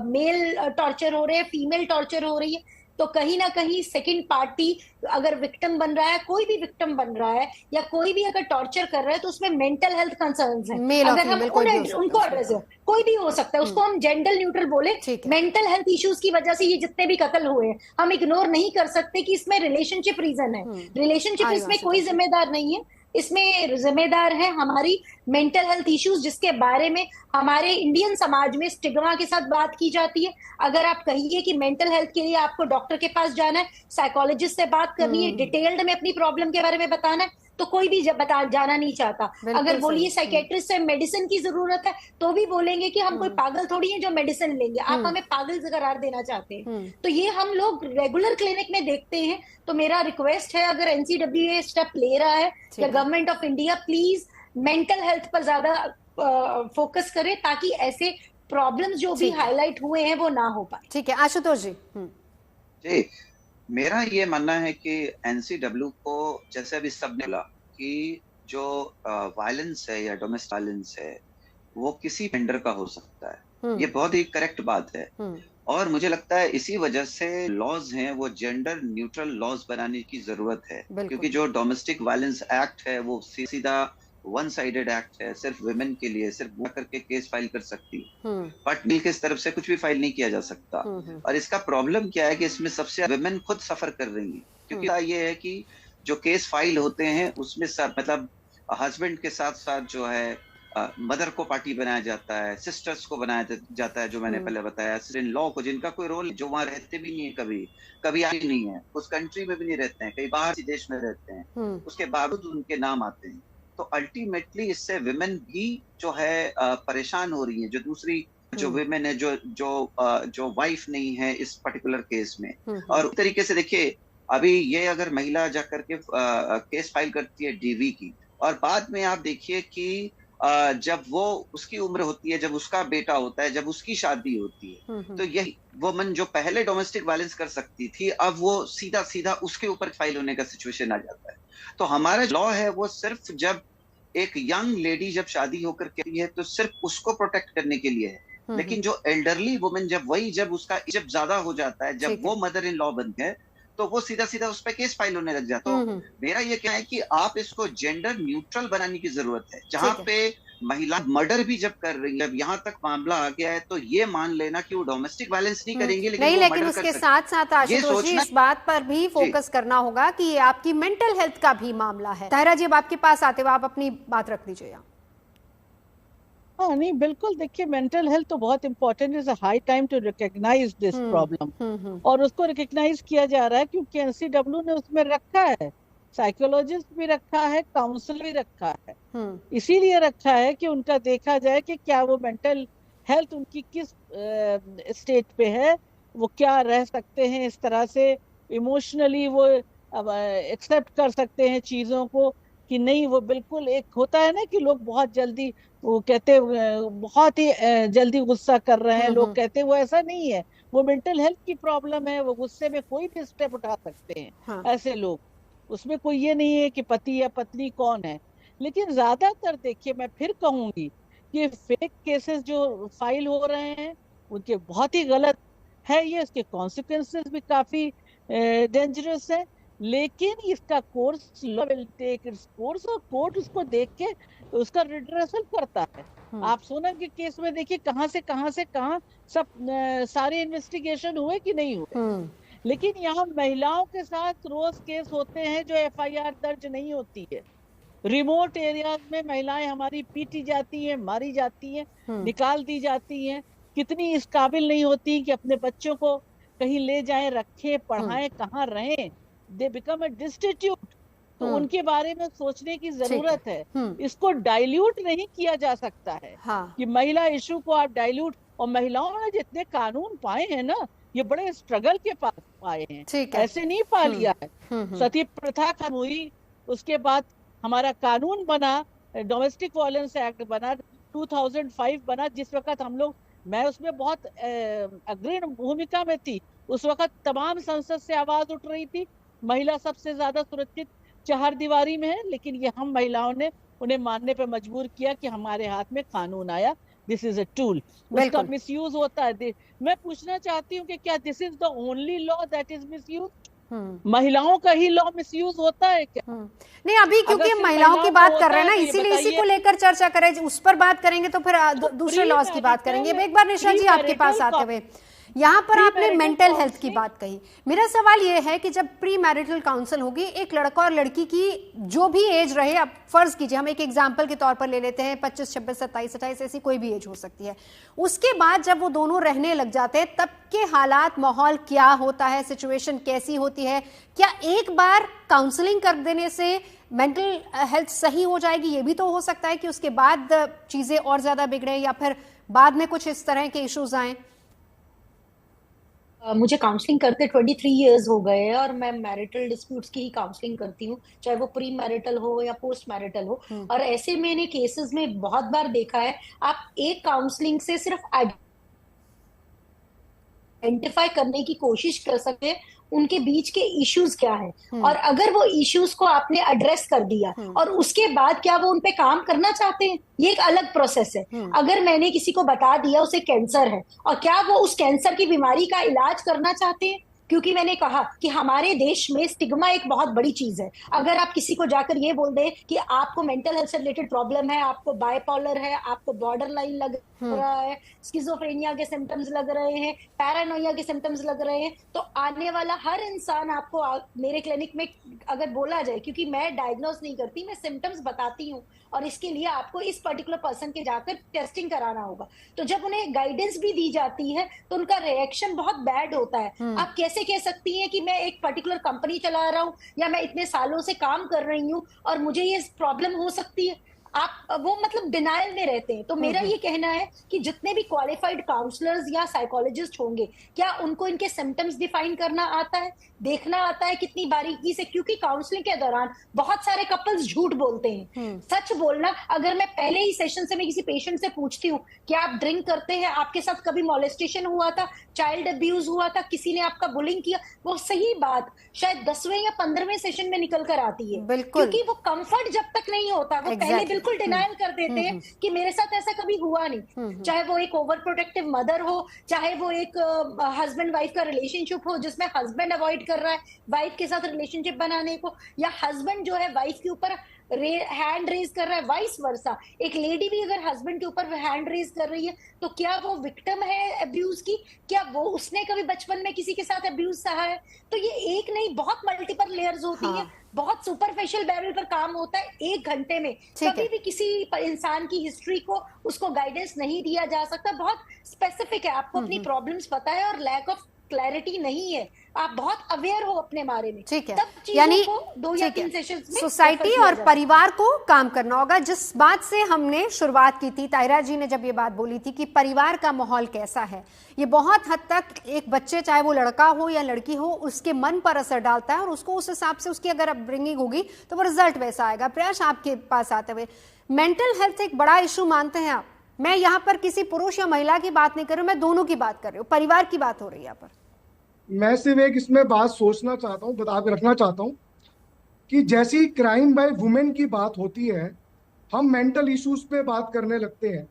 मेल टॉर्चर हो रहे हैं, फीमेल टॉर्चर हो रही है, तो कहीं ना कहीं सेकंड पार्टी अगर विक्टिम बन रहा है, कोई भी विक्टिम बन रहा है या कोई भी अगर टॉर्चर कर रहा है, तो उसमें मेंटल हेल्थ कंसर्न्स हैं। अगर हम उनको एड्रेस, कोई भी हो सकता है, उसको हम जेंडर न्यूट्रल बोले, मेंटल हेल्थ इश्यूज की वजह से ये जितने भी कत्ल हुए हैं, हम इग्नोर नहीं कर सकते कि इसमें रिलेशनशिप रीजन है। रिलेशनशिप इसमें कोई जिम्मेदार नहीं है, इसमें जिम्मेदार है हमारी मेंटल हेल्थ इश्यूज, जिसके बारे में हमारे इंडियन समाज में स्टिग्मा के साथ बात की जाती है। अगर आप कहिए कि मेंटल हेल्थ के लिए आपको डॉक्टर के पास जाना है, साइकोलॉजिस्ट से बात करनी है, डिटेल्ड में अपनी प्रॉब्लम के बारे में बताना है, तो कोई भी जाना नहीं चाहता। अगर बोलिए साइकेट्रिस्ट से मेडिसिन की जरूरत है, तो भी बोलेंगे कि हम कोई पागल थोड़ी है जो मेडिसिन लेंगे, आप हमें पागल करार देना चाहते हैं। तो ये हम लोग रेगुलर क्लिनिक में देखते हैं। तो मेरा रिक्वेस्ट है, अगर एनसीडब्ल्यू ये स्टेप ले रहा है या government of India, please mental health पर ज्यादा फोकस करे, ताकि ऐसे प्रॉब्लम्स जो भी हाईलाइट हुए हैं वो ना हो पाए। ठीक है आशुतोष जी। जी, मेरा ये मानना है कि एनसीडब्ल्यू को, जैसे अभी सबने बोला कि जो वायलेंस है या डोमेस्टिक वायलेंस है वो किसी जेंडर का हो सकता है, ये बहुत ही करेक्ट बात है। और मुझे लगता है इसी वजह से लॉज हैं वो जेंडर न्यूट्रल लॉज बनाने की जरूरत है, क्योंकि जो डोमेस्टिक वायलेंस एक्ट है वो सीधा वन साइडेड एक्ट है, सिर्फ विमेन के लिए, सिर्फ वो करके केस फाइल कर सकती, बट मिल के तरफ से कुछ भी फाइल नहीं किया जा सकता। और इसका प्रॉब्लम क्या है कि इसमें सबसे विमेन खुद सफर कर रही है, क्योंकि ये है कि जो केस फाइल होते हैं उसमें सब मतलब हस्बैंड के साथ साथ जो है मदर को पार्टी बनाया जाता है, सिस्टर्स को बनाया जाता है, जो मैंने पहले बताया, सिस्टर इन लॉ को, जिनका कोई रोल, जो वहां रहते भी नहीं है, कभी आए नहीं है, उस कंट्री में भी नहीं रहते हैं, कहीं बाहर देश में रहते हैं, उसके बावजूद उनके नाम आते हैं। तो अल्टीमेटली इससे विमेन भी जो है परेशान हो रही है, जो दूसरी जो विमेन है, जो वाइफ नहीं है इस पर्टिकुलर केस में। और उस तरीके से देखिए, अभी ये अगर महिला जाकर के केस फाइल करती है डीवी की, और बाद में आप देखिए कि जब वो उसकी उम्र होती है, जब उसका बेटा होता है, जब उसकी शादी होती है, तो यही वुमन जो पहले डोमेस्टिक वायलेंस कर सकती थी, अब वो सीधा सीधा उसके ऊपर फाइल होने का सिचुएशन आ जाता है। तो हमारा लॉ है वो सिर्फ जब एक यंग लेडी जब शादी होकर के है, तो सिर्फ उसको प्रोटेक्ट करने के लिए है। लेकिन जो एल्डरली वुमेन, जब उसका जब ज्यादा हो जाता है, जब वो मदर इन लॉ बनती है, तो वो सीधा सीधा उस पर केस फाइल होने लग जाता है। तो मेरा ये क्या है कि आप इसको जेंडर न्यूट्रल बनाने की जरूरत है। जहां पे महिला मर्डर भी जब कर रही है, अब यहाँ तक मामला आ गया है, तो ये मान लेना कि वो डोमेस्टिक वायलेंस नहीं करेंगे, लेकिन उसके साथ साथ आशुतोष जी, इस बात पर भी फोकस करना होगा कि ये आपकी मेंटल हेल्थ का भी मामला है। ताहिरा जी, अब आपके पास आते हुए आप अपनी बात रख लीजिए। हाँ नहीं, बिल्कुल, देखिए मेंटल हेल्थ तो बहुत इंपॉर्टेंट है। High time to recognize this problem, और उसको रिकॉग्नाइज किया जा रहा है क्योंकि एनसीडब्ल्यू ने उसमें रखा है, साइकोलॉजिस्ट भी रखा है, काउंसलर भी रखा है। इसीलिए रखा है कि उनका देखा जाए कि क्या वो मेंटल हेल्थ उनकी किस स्टेट पे है, वो क्या रह सकते हैं इस तरह से, इमोशनली वो एक्सेप्ट कर सकते हैं चीजों को कि नहीं। वो बिल्कुल, एक होता है ना कि लोग बहुत जल्दी, वो कहते बहुत ही जल्दी गुस्सा कर रहे हैं, लोग कहते हैं, वो ऐसा नहीं है, वो मेंटल हेल्थ की प्रॉब्लम है। वो गुस्से में कोई भी स्टेप उठा सकते हैं ऐसे लोग, उसमें कोई ये नहीं है कि पति या पत्नी कौन है। लेकिन ज्यादातर देखिए, मैं फिर कहूंगी कि फेक केसेस जो फाइल हो रहे हैं उनके बहुत ही गलत है ये, इसके कॉन्सिक्वेंसेस भी काफी डेंजरस है। लेकिन इसका course, law will take its course, और कोर्ट उसको देख के उसका रिड्रेसल करता है। आप सोनम के केस में देखिए कहां से कहां सब सारे इन्वेस्टिगेशन हुए कि नहीं हुए। लेकिन यहाँ महिलाओं के साथ रोज केस होते हैं जो एफआईआर दर्ज नहीं होती है। रिमोट एरियाज में महिलाएं हमारी पीटी जाती हैं, मारी जाती हैं, निकाल दी जाती हैं, कितनी इस काबिल नहीं होती कि अपने बच्चों को कहीं ले जाएं, रखें, पढ़ाएं, कहाँ रहें, दे बिकम अ डिस्टिट्यूट। तो उनके बारे में सोचने की जरूरत है। इसको डाइल्यूट नहीं किया जा सकता है कि महिला इशू को आप डाइल्यूट, और महिलाओं ने जितने कानून पाए हैं ना, ये बड़े स्ट्रगल के पास पाए हैं, ऐसे नहीं पा लिया है। सती प्रथा खत्म हुई, उसके बाद हमारा कानून बना, डोमेस्टिक वायलेंस एक्ट बना, 2005 बना, जिस वक्त हम लोग, मैं उसमें बहुत अग्रणी भूमिका में थी। उस वक्त तमाम संसद से आवाज उठ रही थी, महिला सबसे ज्यादा सुरक्षित चार दीवारी में है, लेकिन ये हम महिलाओं ने उन्हें मानने पर मजबूर किया कि हमारे हाथ में कानून आया, दिस इज अ टूल, उसका मिसयूज होता है। मैं पूछना चाहती हूँ कि क्या this is the only law that is misuse? महिलाओं का ही लॉ मिसयूज होता है क्या? नहीं, अभी क्योंकि महिलाओं की बात कर रहे हैं ना, इसीलिए इसी को लेकर चर्चा करें। उस पर बात करेंगे तो फिर दूसरे लॉज की बात करेंगे। एक बार निशा जी आपके पास आते हुए, यहाँ पर आपने मेंटल हेल्थ की बात कही। मेरा सवाल ये है कि जब प्री मैरिटल काउंसिल होगी, एक लड़का और लड़की की जो भी एज रहे, अब फर्ज कीजिए, हम एक एग्जांपल के तौर पर ले लेते हैं, 25, 26, 27, 28, ऐसी कोई भी एज हो सकती है। उसके बाद जब वो दोनों रहने लग जाते हैं, तब के हालात, माहौल क्या होता है, सिचुएशन कैसी होती है? क्या एक बार काउंसलिंग कर देने से मेंटल हेल्थ सही हो जाएगी? ये भी तो हो सकता है कि उसके बाद चीजें और ज्यादा बिगड़े, या फिर बाद में कुछ इस तरह के इश्यूज आए। मुझे काउंसलिंग करते 23 इयर्स हो गए हैं, और मैं मैरिटल डिस्प्यूट्स की ही काउंसलिंग करती हूँ, चाहे वो प्री मैरिटल हो या पोस्ट मैरिटल हो। और ऐसे मैंने केसेस में बहुत बार देखा है, आप एक काउंसलिंग से सिर्फ आइडेंटिफाई करने की कोशिश कर सकते हैं उनके बीच के इश्यूज क्या है, और अगर वो इश्यूज को आपने एड्रेस कर दिया और उसके बाद क्या वो उनपे काम करना चाहते हैं, ये एक अलग प्रोसेस है। अगर मैंने किसी को बता दिया उसे कैंसर है, और क्या वो उस कैंसर की बीमारी का इलाज करना चाहते हैं, क्योंकि मैंने कहा कि हमारे देश में स्टिग्मा एक बहुत बड़ी चीज है। अगर आप किसी को जाकर ये बोल दें कि आपको मेंटल हेल्थ से रिलेटेड प्रॉब्लम है, आपको बाइपोलर है, आपको बॉर्डर लाइन लग रहा है, स्किजोफ्रेनिया के सिम्टम्स लग रहे हैं, पैरानोइया के सिम्टम्स लग रहे हैं, तो आने वाला हर इंसान आपको मेरे क्लिनिक में अगर बोला जाए, क्योंकि मैं डायग्नोस नहीं करती, मैं सिम्टम्स बताती हूँ, और इसके लिए आपको इस पर्टिकुलर पर्सन के जाकर टेस्टिंग कराना होगा। तो जब उन्हें गाइडेंस भी दी जाती है तो उनका रिएक्शन बहुत बैड होता है। आप कैसे कह सकती हैं कि मैं एक पर्टिकुलर कंपनी चला रहा हूँ या मैं इतने सालों से काम कर रही हूँ और मुझे ये प्रॉब्लम हो सकती है? आप वो मतलब डिनायल में रहते हैं। तो मेरा ये कहना है कि जितने भी क्वालिफाइड काउंसलर्स या साइकोलॉजिस्ट होंगे, क्या उनको इनके सिम्टम्स डिफाइन करना आता है, देखना आता है कितनी बारीकी से? क्योंकि काउंसलिंग के दौरान बहुत सारे कपल्स झूठ बोलते हैं। सच बोलना, अगर मैं पहले ही सेशन से मैं किसी पेशेंट से पूछती हूँ कि आप ड्रिंक करते हैं, आपके साथ कभी मॉलेस्टेशन हुआ था, चाइल्ड अब्यूज हुआ था, किसी ने आपका बुलिंग किया, वो सही बात शायद 10वें या 15वें सेशन में निकल कर आती है। क्योंकि वो कंफर्ट जब तक नहीं होता, वो पहले बिल्कुल डिनायल कर देते हैं कि मेरे साथ ऐसा कभी हुआ नहीं। चाहे वो एक ओवर प्रोटेक्टिव मदर हो, चाहे वो एक हस्बैंड वाइफ का रिलेशनशिप हो जिसमें हस्बैंड अवॉइड कर रहा है वाइफ के साथ रिलेशनशिप बनाने को, या हस्बैंड जो है वाइफ के ऊपर हैंड रेज कर रहा है, वाइस वर्सा। एक लेडी भी अगर हस्बैंड के ऊपर हैंड रेज कर रही है तो क्या वो विक्टिम है अब्यूज की? क्या वो उसने कभी बचपन में किसी के साथ अब्यूज सहा है? तो ये एक नहीं, बहुत मल्टीपल लेयर्स होती है, बहुत सुपरफिशियल लेवल पर काम होता है। 1 घंटे में कभी भी किसी इंसान की हिस्ट्री को उसको गाइडेंस नहीं दिया जा सकता। बहुत स्पेसिफिक है, आपको अपनी प्रॉब्लम्स पता है और लैक ऑफ क्लैरिटी नहीं है, आप बहुत अवेयर हो अपने बारे में। ठीक है, तब यानी 2 या 3 सेशंस में सोसाइटी और परिवार को काम करना होगा। जिस बात से हमने शुरुआत की थी, ताहिरा जी ने जब ये बात बोली थी कि परिवार का माहौल कैसा है, ये बहुत हद तक एक बच्चे, चाहे वो लड़का हो या लड़की हो, उसके मन पर असर डालता है और उसको उस हिसाब से उसकी अगर अपब्रिंगिंग होगी तो वो रिजल्ट वैसा आएगा। प्रयास, आपके पास आते हुए, मेंटल हेल्थ एक बड़ा इशू मानते हैं आप? मैं यहाँ पर किसी पुरुष या महिला की बात नहीं कर रही हूँ, मैं दोनों की बात कर रही हूँ, परिवार की बात हो रही है यहाँ पर। मैं सिर्फ एक इसमें बात सोचना चाहता हूँ, बता के रखना चाहता हूँ कि जैसी क्राइम बाय वुमेन की बात होती है, हम मेंटल इश्यूज पे बात करने लगते हैं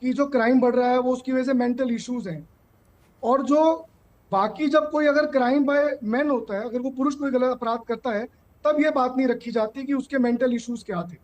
कि जो क्राइम बढ़ रहा है वो उसकी वजह से मेंटल इश्यूज हैं। और जो बाकी जब कोई अगर क्राइम बाय मैन होता है, अगर वो पुरुष कोई गलत अपराध करता है, तब ये बात नहीं रखी जाती कि उसके मेंटल इश्यूज क्या थे।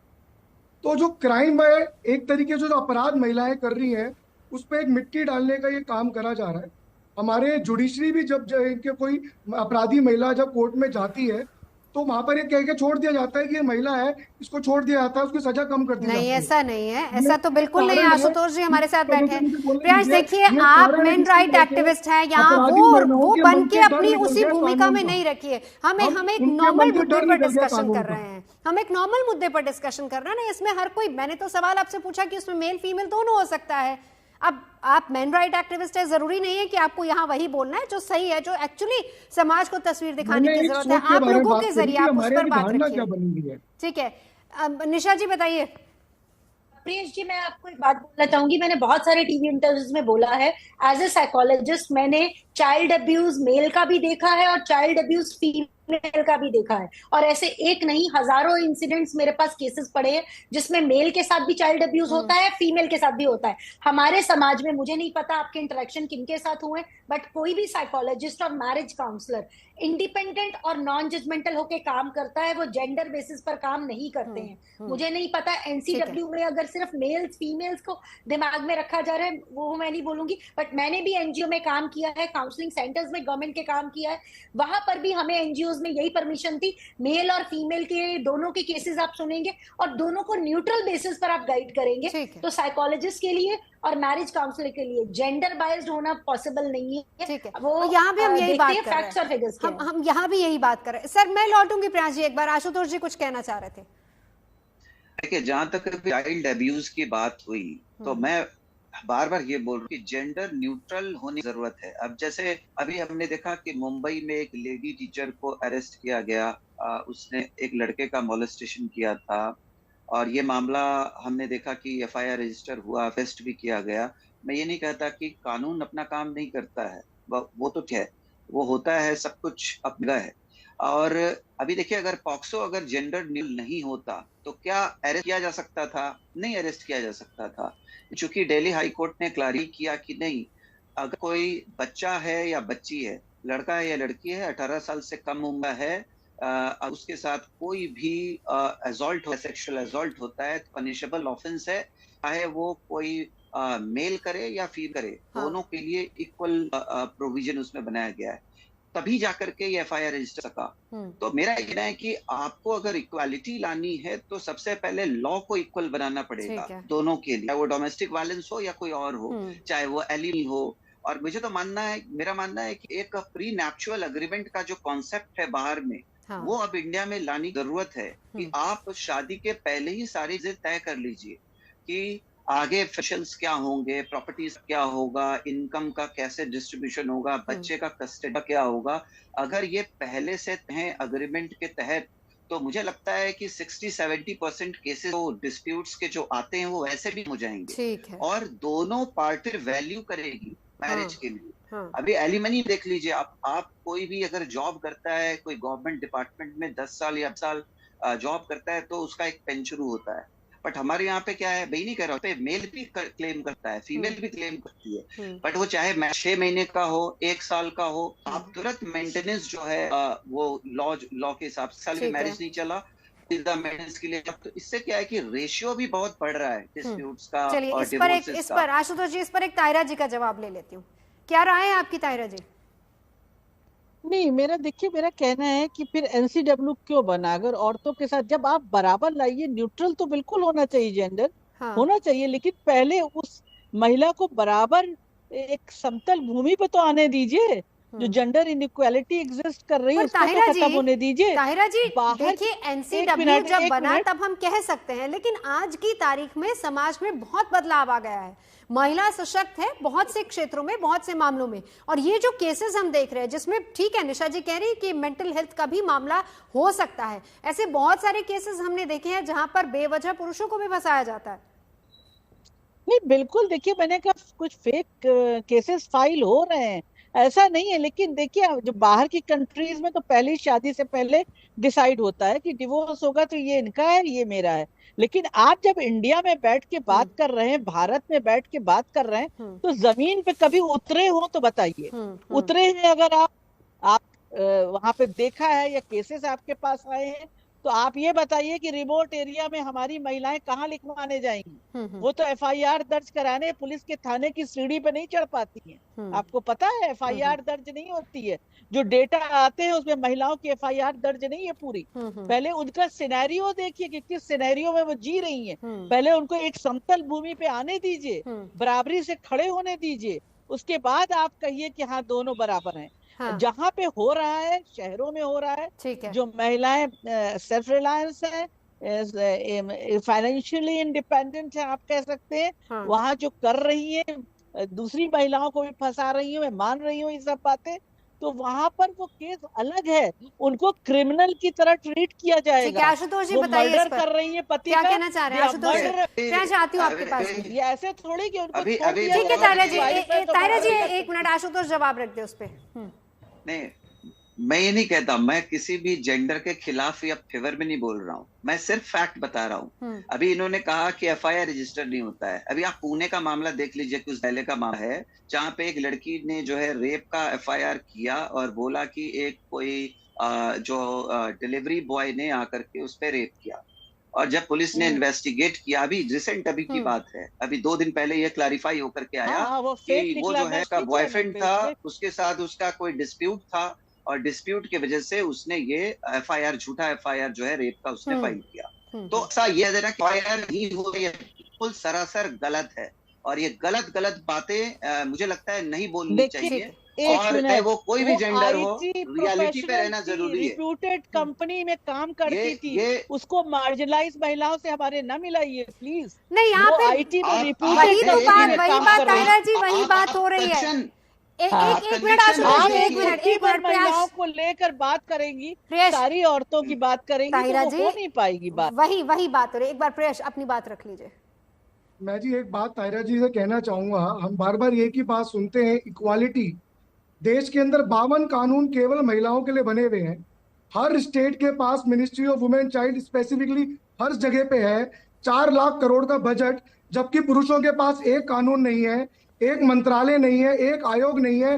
तो जो क्राइम बाय एक तरीके से जो अपराध महिलाएं कर रही हैं, उस पर एक मिट्टी डालने का ये काम करा जा रहा है। हमारे जुडिशरी भी जब इनके कोई अपराधी महिला जब कोर्ट में जाती है तो वहां पर ये कह के छोड़ दिया जाता है कि ये महिला है, इसको छोड़ दिया जाता है, उसकी सजा कम कर दी जाती है। नहीं, ऐसा नहीं है, ऐसा तो बिल्कुल नहीं है। आशुतोष जी हमारे साथ बैठे हैं। प्रयास, देखिए, आप मेन राइट एक्टिविस्ट हैं, यहाँ वो बन के अपनी उसी भूमिका में नहीं रखिए। हम एक नॉर्मल मुद्दे पर डिस्कशन कर रहे हैं, हम एक नॉर्मल मुद्दे पर डिस्कशन कर रहे हैं ना। इसमें हर कोई, मैंने तो सवाल आपसे पूछा कि उसमें मेल फीमेल दोनों हो सकता है। अब आप मेन राइट एक्टिविस्ट है, जरूरी नहीं है कि आपको यहाँ वही बोलना है जो सही है, जो एक्चुअली समाज को तस्वीर दिखाने की जरूरत है। आप लोगों के जरिए आप उस पर बात रखिए। ठीक है, अब निशा जी बताइए। प्रियंश जी, मैं आपको एक बात बोलना चाहूंगी। मैंने बहुत सारे टीवी इंटरव्यूज में बोला है, एज ए साइकोलॉजिस्ट मैंने चाइल्ड अब्यूज मेल का भी देखा है और चाइल्ड अब्यूज फीमेल का भी देखा है। और ऐसे एक नहीं, हजारों इंसिडेंट्स मेरे पास केसेस पड़े हैं जिसमें मेल के साथ भी चाइल्ड अब्यूज होता है, फीमेल के साथ भी होता है। हमारे समाज में, मुझे नहीं पता आपके इंटरेक्शन किनके साथ हुए, बट कोई भी साइकोलॉजिस्ट और मैरिज काउंसलर इंडिपेंडेंट और नॉन जजमेंटल होके काम करता है, वो जेंडर बेसिस पर काम नहीं करते हैं। मुझे नहीं पता एनसीडब्ल्यू में अगर सिर्फ मेल्स फीमेल्स को दिमाग में रखा जा रहा है, वो मैं नहीं बोलूंगी, बट मैंने भी एनजीओ में काम किया है, काउंसलिंग सेंटर्स में गवर्नमेंट के काम किया है। वहां पर भी हमें एनजीओ में यही परमिशन थी, मेल और फीमेल के दोनों के केसेस आप सुनेंगे और दोनों को न्यूट्रल बेसिस पर आप गाइड करेंगे। तो साइकोलॉजिस्ट के लिए और मैरिज काउंसलर के लिए जेंडर बाइज्ड होना पॉसिबल नहीं है। ठीक है, वो यहाँ भी हम यही बात कर रहे हैं, हम यहाँ भी यही बात कर रहे हैं। सर, मैं लौटूंगी प्रयास जी एक बार, आशुतोष जी कुछ कहना चाह रहे थे। देखिए, जहां तक चाइल्ड अब्यूज की बात हुई तो मैं बार बार ये बोल रहा हूँ कि जेंडर न्यूट्रल होने की जरूरत है। अब जैसे अभी हमने देखा कि मुंबई में एक लेडी टीचर को अरेस्ट किया गया, उसने एक लड़के का मोलेस्टेशन किया था और ये मामला हमने देखा कि एफआईआर रजिस्टर हुआ, अरेस्ट भी किया गया। मैं ये नहीं कहता कि कानून अपना काम नहीं करता है, वो तो क्या है, वो होता है, सब कुछ अपना है। और अभी देखिए, अगर पॉक्सो अगर जेंडर न्यूट्रल नहीं होता तो क्या अरेस्ट किया जा सकता था? नहीं अरेस्ट किया जा सकता था, क्योंकि दिल्ली हाई कोर्ट ने क्लैरिफाई किया कि नहीं, अगर कोई बच्चा है या बच्ची है लड़का है या लड़की है, 18 साल से कम उम्र है, उसके साथ कोई भी असॉल्ट हो, सेक्सुअल असॉल्ट होता है, पनिशेबल ऑफेंस है, चाहे वो कोई मेल करे या फीमेल करे, दोनों के लिए इक्वल प्रोविजन उसमें बनाया गया है, तभी जाकर के ये एफआईआर रजिस्टर सका। तो मेरा कहना है कि आपको अगर इक्वालिटी लानी है तो सबसे पहले लॉ को इक्वल बनाना पड़ेगा दोनों के लिए, चाहे वो डोमेस्टिक वायलेंस हो या कोई और हो, चाहे वो एलिमनी हो। और मुझे तो मेरा मानना है कि एक प्री नैप्चुरल एग्रीमेंट का जो कॉन्सेप्ट है बाहर में, वो अब इंडिया में लाने की जरूरत है कि आप शादी के पहले ही सारी चीजें तय कर लीजिए कि आगे फैशंस क्या होंगे, प्रॉपर्टीज क्या होगा, इनकम का कैसे डिस्ट्रीब्यूशन होगा, बच्चे का कस्टडी का क्या होगा। अगर ये पहले से हैं अग्रीमेंट के तहत, तो मुझे लगता है कि 60-70% केसेस डिस्प्यूट्स के जो आते हैं वो वैसे भी हो जाएंगे। ठीक है। और दोनों पार्टी वैल्यू करेगी मैरिज के लिए। अभी एलिमनी देख लीजिए, आप कोई भी अगर जॉब करता है, कोई गवर्नमेंट डिपार्टमेंट में 10 साल या 8 साल जॉब करता है, तो उसका एक पेंशन होता है। बट हमारे यहाँ पे क्या है, भाई नहीं कह रहा पे मेल भी क्लेम करता है, फीमेल भी क्लेम करती है, बट वो चाहे 6 महीने का हो, 1 साल का हो, आप तुरंत मेंटेनेंस जो है वो लॉ के हिसाब से, साल की मैरिज नहीं चला मेंटेनेंस के लिए, तो इससे क्या है कि रेशियो भी बहुत बढ़ रहा है डिस्प्यूट्स का। चलिए और इस पर आशुतोष जी, इस पर एक तायरा जी का जवाब ले लेती हूँ। क्या राय है आपकी तायरा जी? नहीं, मेरा कहना है कि फिर एनसीडब्ल्यू क्यों बना? अगर औरतों के साथ जब आप बराबर लाइए, न्यूट्रल तो बिल्कुल होना चाहिए, जेंडर होना चाहिए, लेकिन पहले उस महिला को बराबर एक समतल भूमि पे तो आने दीजिए। जो जेंडर इनइक्वालिटी एग्जिस्ट कर रही है उसको तो खत्म होने दीजिए। ताहिरा जी देखिए, एनसीडब्ल्यू जब बना तब हम कह सकते हैं, लेकिन आज की तारीख में समाज में बहुत बदलाव आ गया है, महिला सशक्त है बहुत से क्षेत्रों में, बहुत से मामलों में। और ये जो केसेस हम देख रहे हैं, जिसमें ठीक है निशा जी कह रही है कि मेंटल हेल्थ का भी मामला हो सकता है, ऐसे बहुत सारे केसेस हमने देखे हैं जहां पर बेवजह पुरुषों को भी फंसाया जाता है। नहीं, बिल्कुल, देखिए मैंने कहा कुछ फेक केसेस फाइल हो रहे हैं, ऐसा नहीं है, लेकिन देखिए जो बाहर की कंट्रीज में तो पहले शादी से पहले डिसाइड होता है कि डिवोर्स होगा तो ये इनका है, ये मेरा है। लेकिन आप जब इंडिया में बैठ के बात कर रहे हैं, भारत में बैठ के बात कर रहे हैं, तो जमीन पे कभी उतरे हो तो बताइए। उतरे हैं अगर आप वहां पे देखा है या केसेस आपके पास आए हैं, तो आप ये बताइए कि रिमोट एरिया में हमारी महिलाएं कहाँ लिखवाने जाएंगी? वो तो एफआईआर दर्ज कराने पुलिस के थाने की सीढ़ी पे नहीं चढ़ पाती हैं। आपको पता है एफआईआर दर्ज नहीं होती है, जो डेटा आते हैं उसमें महिलाओं की एफआईआर दर्ज नहीं है पूरी। पहले उनका सिनेरियो देखिए कि किस सिनेरियो में वो जी रही हैं। पहले उनको एक समतल भूमि पे आने दीजिए, बराबरी से खड़े होने दीजिए, उसके बाद आप कहिए कि हाँ दोनों बराबर हैं। जहाँ पे हो रहा है, शहरों में हो रहा है, जो महिलाएं सेल्फ रिलायंस है, फाइनेंशियली इंडिपेंडेंट है, आप कह सकते हैं, वहाँ जो कर रही है दूसरी महिलाओं को भी फंसा रही हूँ, मैं मान रही हूँ ये सब बातें, तो वहां पर वो केस अलग है, उनको क्रिमिनल की तरह ट्रीट किया जाएगा। आशुतोष जी बताइए, मर्डर कर रही है पति क्या कहना चाह रहे हैं आशुतोष जी? मैं चाहती हूँ आपके पास ये ऐसे थोड़ी कि उनको ठीक है तायरा जी 1 मिनट आशुतोष जवाब रख दे उस पे। नहीं, मैं ये नहीं कहता, मैं किसी भी जेंडर के खिलाफ या फेवर में नहीं बोल रहा हूँ, मैं सिर्फ फैक्ट बता रहा हूँ। अभी इन्होंने कहा कि एफआईआर रजिस्टर नहीं होता है। अभी आप पुणे का मामला देख लीजिए, कुछ पहले का मामला है, जहाँ पे एक लड़की ने जो है रेप का एफआईआर किया और बोला कि एक कोई जो डिलीवरी बॉय ने आकर के उस पर रेप किया, और जब पुलिस ने इन्वेस्टिगेट किया, अभी रिसेंट अभी की बात है, अभी 2 दिन पहले ये क्लैरिफाई होकर के आया कि वो जो है उसका बॉयफ्रेंड था, उसके साथ उसका कोई डिस्प्यूट था, और डिस्प्यूट की वजह से उसने ये एफआईआर, झूठा एफआईआर जो है रेप का उसने फाइल किया। तो ऐसा ये देना कि एफआईआर नहीं हो रही है, बिल्कुल सरासर गलत है, और ये गलत बातें मुझे लगता है नहीं बोलनी चाहिए। और चाहे वो कोई भी जेंडर हो, रियलिटी पे रहना जरूरी है। रिप्यूटेड कंपनी में काम करती थी, उसको मार्जिनलाइज महिलाओं से हमारे न मिलाइए प्लीज। नहीं, यहाँ पे आईटी में वही बात तायरा जी, वही बात हो रही है। एक मिनट आशुतोष, एक मिनट महिलाओं को लेकर बात करेंगी, सारी औरतों की बात करेंगी, ताहिरा तो हो नहीं पाएगी बात। वही बात हो रही है। एक बार प्रेश अपनी बात रख लीजिए। मैं जी एक बात ताहिरा जी से कहना चाहूंगा, हम बार बार एक ही बात सुनते हैं, इक्वालिटी। देश के अंदर 52 कानून केवल महिलाओं के लिए बने हुए हैं। हर स्टेट के पास ministry of women child specifically हर जगह पे है। 4 लाख करोड़ का बजट, जबकि पुरुषों के पास एक कानून नहीं है, एक मंत्रालय नहीं है, एक आयोग नहीं है,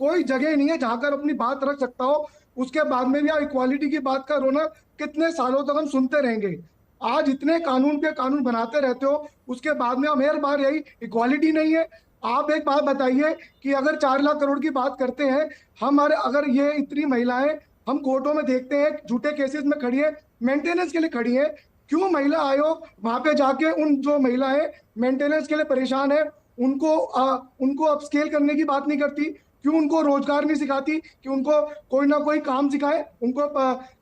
कोई जगह नहीं है जहां कर अपनी बात रख सकता हो। उसके बाद में भी आप इक्वालिटी की बात करो ना, कितने सालों तक हम सुनते रहेंगे। आज इतने कानून पे कानून बनाते रहते हो, उसके बाद में हम हर बार यही इक्वालिटी नहीं है। आप एक बात बताइए कि अगर 4 लाख करोड़ की बात करते हैं, हमारे अगर ये इतनी महिलाएं हम कोर्टों में देखते हैं झूठे केसेस में खड़ी है, मेंटेनेंस के लिए खड़ी है, क्यों महिला आयोग वहां पे जाके उन जो महिलाएं मेंटेनेंस के लिए परेशान है उनको अपस्केल करने की बात नहीं करती? क्यों उनको रोजगार नहीं सिखाती कि उनको कोई ना कोई काम सिखाए? उनको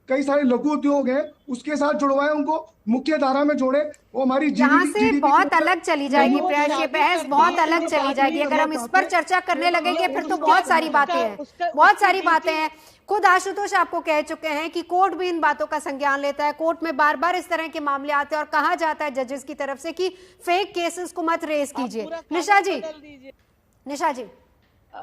कई सारे लघु उद्योग हैं उसके साथ जुड़वाए, उनको मुख्य धारा में जोड़े। वो हमारी यहाँ से बहुत अलग चली जाएगी प्रयास, ये बहस बहुत अलग चली जाएगी। अगर हम इस पर चर्चा करने लगेंगे फिर तो बहुत सारी बातें हैं, बहुत सारी बातें हैं। खुद आशुतोष आपको कह चुके हैं कि कोर्ट भी इन बातों का संज्ञान लेता है। कोर्ट में बार बार इस तरह के मामले आते हैं और कहा जाता है जजेस की तरफ से कि फेक केसेस को मत रेज कीजिए। निशा जी,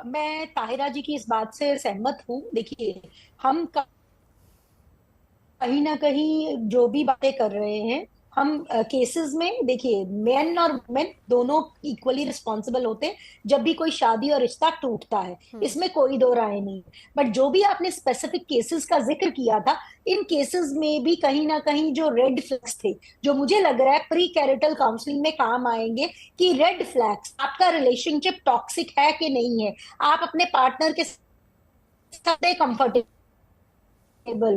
मैं ताहिरा जी की इस बात से सहमत हूँ। देखिए, हम कहीं ना कहीं जो भी बातें कर रहे हैं, हम केसेस में देखिए मेन और वुमेन दोनों इक्वली रिस्पॉन्सिबल होते हैं जब भी कोई शादी और रिश्ता टूटता है, इसमें कोई दो राय नहीं। बट जो भी आपने स्पेसिफिक केसेस का जिक्र किया था, इन केसेस में भी कहीं ना कहीं जो रेड फ्लैग्स थे, जो मुझे लग रहा है प्री कैरिटल काउंसलिंग में काम आएंगे, कि रेड फ्लैग्स, आपका रिलेशनशिप टॉक्सिक है कि नहीं है, आप अपने पार्टनर के साथ कंफर्टेबल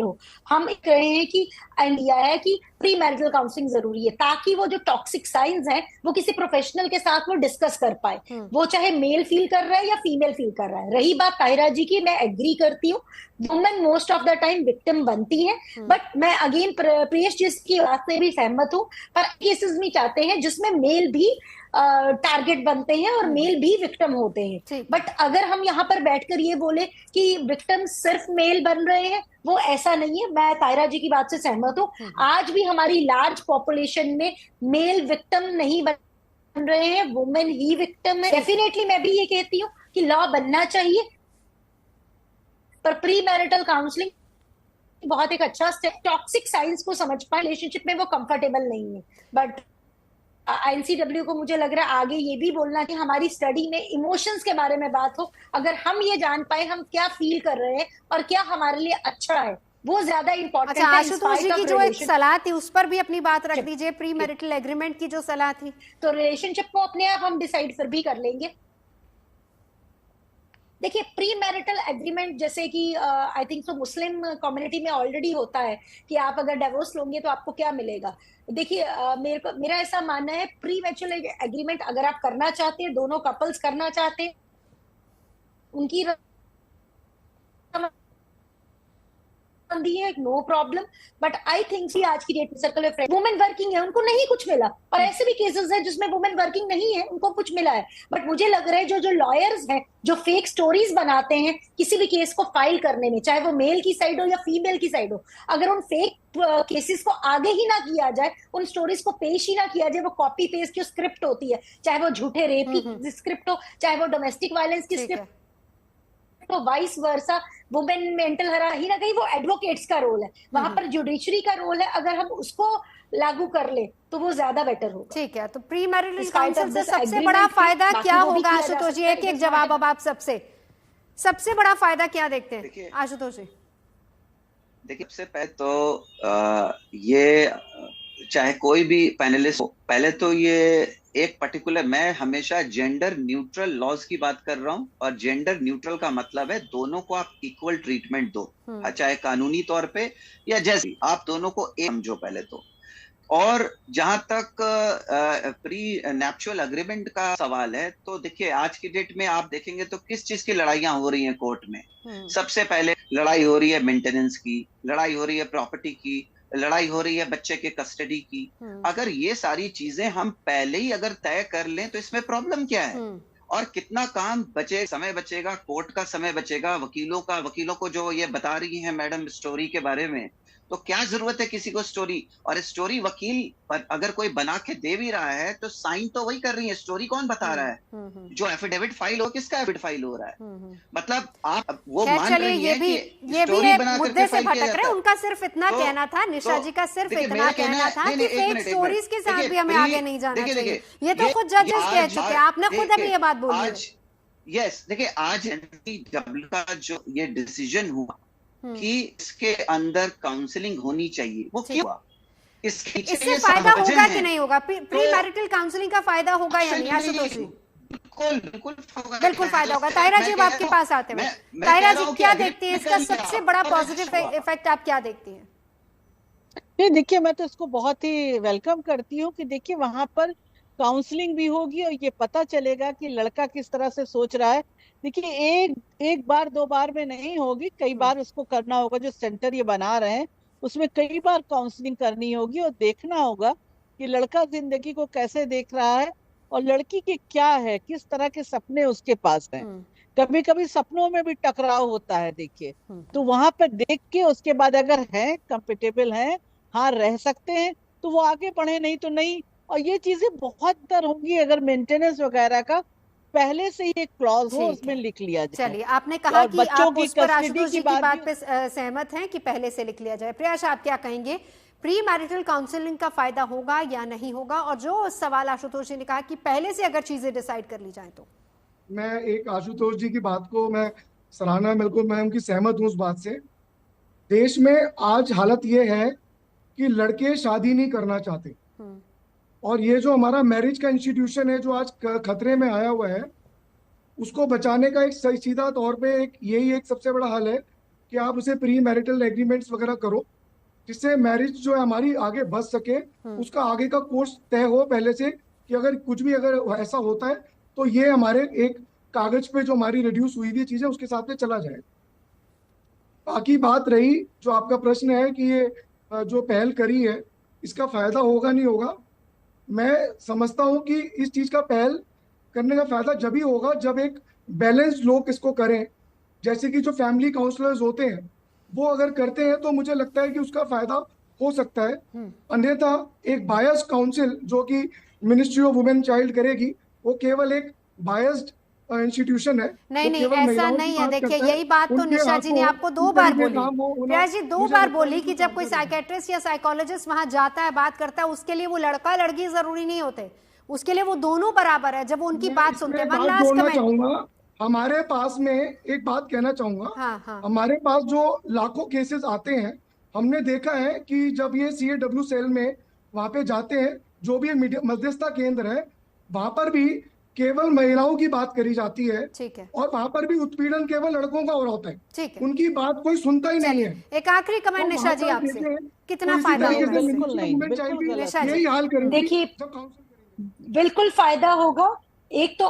हो। हम कह रहे हैं कि इंडिया है कि प्री मैरिटल काउंसलिंग जरूरी है, ताकि वो जो टॉक्सिक साइंस हैं वो किसी प्रोफेशनल के साथ वो डिस्कस कर पाए, वो चाहे मेल फील कर रहा है या फीमेल फील कर रहा है। रही बात ताहिरा जी की, मैं एग्री करती हूँ, women most of the time victim बनती है। बट मैं अगेन प्रियेश जी की बात से भी सहमत हूँ, पर केसेस भी चाहते हैं जिसमें मेल भी टारगेट बनते हैं और मेल भी विक्टिम होते हैं। बट अगर हम यहाँ पर बैठकर ये बोले कि विक्टिम सिर्फ मेल बन रहे हैं, वो ऐसा नहीं है। मैं ताहिरा जी की बात से सहमत हूँ, आज भी हमारी लार्ज पॉपुलेशन में मेल विक्टिम नहीं बन रहे हैं, वुमेन ही विक्टिम है। डेफिनेटली मैं भी ये कहती हूँ कि लॉ बनना चाहिए, पर प्री मैरिटल काउंसलिंग बहुत एक अच्छा स्टेप, टॉक्सिक साइंस को समझ पाए, रिलेशनशिप में वो कंफर्टेबल नहीं है। बट एनसीडब्ल्यू को मुझे लग रहा है आगे ये भी बोलना कि हमारी स्टडी में इमोशंस के बारे में बात हो। अगर हम ये जान पाए हम क्या फील कर रहे हैं और क्या हमारे लिए अच्छा है, वो ज्यादा इंपॉर्टेंट है। आशुतोष जी की जो एक सलाह थी उस पर भी अपनी बात रख दीजिए, प्री मैरिटल एग्रीमेंट की जो सलाह थी। तो रिलेशनशिप को अपने आप हम डिसाइड फिर भी कर लेंगे। देखिए, प्री मैरिटल एग्रीमेंट जैसे कि I think so Muslim community में ऑलरेडी होता है कि आप अगर डिवोर्स लोगे तो आपको क्या मिलेगा। देखिए, मेरा ऐसा मानना है, प्री मैरिटल एग्रीमेंट अगर आप करना चाहते हैं, दोनों कपल्स करना चाहते हैं, उनकी है, no problem. But I think आज की डेट में सर्कल में वुमेन वर्किंग है, उनको नहीं कुछ मिला, और ऐसे भी केसेस हैं जिसमें वुमेन वर्किंग नहीं है, उनको कुछ मिला है। बट मुझे लग रहा है जो लॉयर्स हैं, जो फेक स्टोरीज बनाते हैं किसी भी केस को फाइल करने में, चाहे वो मेल की साइड हो या फीमेल की साइड हो, अगर उन फेक केसेस को आगे ही ना किया जाए, उन स्टोरीज को पेश ही ना किया जाए, वो कॉपी पेस्ट जो स्क्रिप्ट होती है, चाहे वो झूठे रेप की स्क्रिप्ट हो, चाहे वो डोमेस्टिक वायलेंस की स्क्रिप्ट, तो वाइस वर्सा, वुमेन मेंटल ही ना कहीं वो एडवोकेट्स का रोल है, वहां पर जुडिशरी का रोल है। अगर हम उसको लागू कर ले तो वो ज्यादा बेटर होगा। ठीक है, तो प्री मैरिटल काउंसिल से सबसे बड़ा फायदा क्या होगा आशुतोष जी? एक जवाब अब आप सबसे बड़ा फायदा क्या देखते हैं आशुतोष जी? देखिए, सबसे पहले तो ये चाहे कोई भी पैनलिस्ट हो, पहले तो ये एक पर्टिकुलर, मैं हमेशा जेंडर न्यूट्रल लॉज की बात कर रहा हूं, और जेंडर न्यूट्रल का मतलब है दोनों को आप इक्वल ट्रीटमेंट दो, चाहे कानूनी तौर पे या जैसे आप दोनों को एक समझो पहले तो। और जहां तक प्री नैप्चुअल एग्रीमेंट का सवाल है, तो देखिए आज की डेट में आप देखेंगे तो किस चीज की लड़ाइयां हो रही हैं कोर्ट में। सबसे पहले लड़ाई हो रही है मेंटेनेंस की, लड़ाई हो रही है प्रॉपर्टी की, लड़ाई हो रही है बच्चे के कस्टडी की। अगर ये सारी चीजें हम पहले ही अगर तय कर लें तो इसमें प्रॉब्लम क्या है? और कितना काम बचे, समय बचेगा, कोर्ट का समय बचेगा, वकीलों को जो ये बता रही हैं मैडम स्टोरी के बारे में, तो क्या जरूरत है किसी को स्टोरी? और स्टोरी वकील पर अगर कोई बना के दे भी रहा है तो साइन तो वही कर रही है, स्टोरी कौन बता रहा है? जो एफिडेविट फाइल हो, किसका एफिडेविट फाइल हो रहा है? मतलब आप वो मान रही है कि स्टोरी बना करके फाइल किया जाता है। उनका सिर्फ इतना कहना था, निशा जी का सिर्फ इतना कहना था कि फेक स्टोरीज के साथ भी हमें आगे नहीं जाना चाहिए। ये तो खुद जजेस कह चुके हैं, आपने खुद अभी ये बात बोली है। यस, देखिए आज NCW का जो ये डिसीजन हुआ कि इसके अंदर काउंसलिंग होनी चाहिए, वो क्यों हुआ? इससे फायदा होगा कि नहीं होगा? प्री मैरिटल काउंसलिंग का फायदा होगा या नहीं आशुतोष जी? बिल्कुल फायदा होगा। ताहिरा जी, अब आपके पास आते हैं। ताहिरा जी, क्या देखती है इसका सबसे बड़ा पॉजिटिव इफेक्ट, आप क्या देखती हैं? नहीं, देखिए मैं तो इसको बहुत ही वेलकम करती हूँ कि देखिए वहां पर काउंसलिंग भी होगी और ये पता चलेगा कि लड़का किस तरह से सोच रहा है। देखिए एक बार दो बार में नहीं होगी, कई बार उसको करना होगा। जो सेंटर ये बना रहे हैं उसमें कई बार काउंसलिंग करनी होगी और देखना होगा कि लड़का जिंदगी को कैसे देख रहा है और लड़की की क्या है, किस तरह के सपने उसके पास हैं। कभी कभी सपनों में भी टकराव होता है देखिए, तो वहां पर देख के उसके बाद अगर है कंफर्टेबल है, हाँ रह सकते हैं, तो वो आगे बढ़े, नहीं तो नहीं। और ये चीजें बहुत तर होंगी अगर मेंटेनेंस वगैरह का पहले से ही एक क्लॉज हो, उसमें लिख लिया जाए। चलिए, आपने कहा कि आप उस पर आशुतोष जी की बात पे सहमत हैं कि पहले से लिख लिया जाए। प्रियाश, आप क्या कहेंगे? प्री मैरिटल काउंसलिंग का फायदा होगा या नहीं होगा? और जो सवाल आशुतोष जी ने कहा कि पहले से अगर चीजें डिसाइड कर ली जाए तो। मैं एक आशुतोष जी की बात को मैं सराहना, बिल्कुल मैं उनकी सहमत हूँ उस बात से। देश में आज हालत ये है कि लड़के शादी नहीं करना चाहते, और ये जो हमारा मैरिज का इंस्टीट्यूशन है जो आज खतरे में आया हुआ है, उसको बचाने का एक सही सीधा तौर पे यही एक सबसे बड़ा हल है कि आप उसे प्री मैरिटल एग्रीमेंट्स वगैरह करो, जिससे मैरिज जो है हमारी आगे बढ़ सके। उसका आगे का कोर्स तय हो पहले से कि अगर कुछ भी अगर ऐसा होता है तो ये हमारे एक कागज पे जो हमारी रिड्यूस हुई थी चीजें उसके साथ में चला जाए। बाकी बात रही जो आपका प्रश्न है कि ये जो पहल करी है इसका फायदा होगा नहीं होगा, मैं समझता हूं कि इस चीज का पहल करने का फायदा जब ही होगा जब एक बैलेंस्ड लोग इसको करें, जैसे कि जो फैमिली काउंसलर्स होते हैं वो अगर करते हैं तो मुझे लगता है कि उसका फायदा हो सकता है। अन्यथा एक बायस्ड काउंसिल जो कि मिनिस्ट्री ऑफ वुमेन चाइल्ड करेगी, वो केवल एक बायस्ड इंस्टीट्यूशन है। नहीं, ऐसा नहीं है। देखिए, यही बात तो निशा जी ने आपको 2 बार बोली, प्रिया जी 2 बार बोली कि जब कोई साइकेट्रिस्ट या साइकोलॉजिस्ट वहां जाता है, बात करता है, उसके लिए वो लड़का लड़की जरूरी नहीं होते, उसके लिए वो दोनों बराबर है जब वो उनकी बात सुनते हैं। हमारे पास में एक बात कहना चाहूंगा, हाँ। हमारे पास जो लाखों केसेस आते हैं, हमने देखा है कि जब ये CAW सेल में वहां पे जाते हैं, जो भी मध्यस्थता केंद्र है, वहां पर भी केवल महिलाओं की बात करी जाती है। ठीक है। और वहां पर भी उत्पीड़न केवल लड़कों का हो रहा होता है। ठीक है। उनकी बात कोई सुनता ही नहीं है। एक आखिरी कमेंट तो निशा जी आपसे, कितना तो फायदा होगा? बिल्कुल नहीं, यही हाल करेंगे। देखिए, बिल्कुल फायदा होगा। एक तो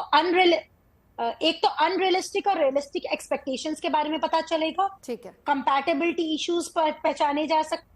अनरियलिस्टिक और रियलिस्टिक एक्सपेक्टेशंस के बारे में पता चलेगा। ठीक है। कंपैटिबिलिटी इश्यूज पर पहचाने जा सकते,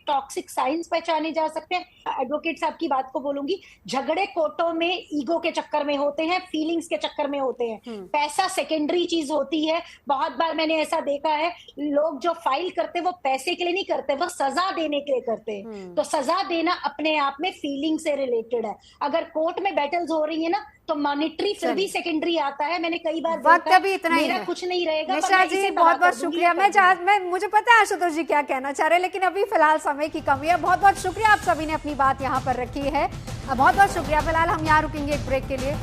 टॉक्सिक साइंस पहचाने जा सकते हैं। एडवोकेट साहब की बात को बोलूंगी, झगड़े कोर्टों में ईगो के चक्कर में होते हैं, फीलिंग्स के चक्कर में होते हैं। पैसा सेकेंडरी चीज होती है। बहुत बार मैंने ऐसा देखा है, लोग जो फाइल करते वो पैसे के लिए नहीं करते, वो सजा देने के लिए करते हैं। तो सजा देना अपने आप में फीलिंग से रिलेटेड है। अगर कोर्ट में बैटल्स हो रही है ना, तो मॉनिटरी फिर भी सेकेंडरी आता है। मैंने कई बार वक्त अभी इतना ही है, कुछ नहीं रहेगा। निशा जी बहुत बहुत शुक्रिया। मैं मुझे पता है आशुतोष जी क्या कहना चाह रहे हैं, लेकिन अभी फिलहाल समय की कमी है। बहुत बहुत शुक्रिया, आप सभी ने अपनी बात यहाँ पर रखी है। बहुत बहुत शुक्रिया। फिलहाल हम यहाँ रुकेंगे एक ब्रेक के लिए।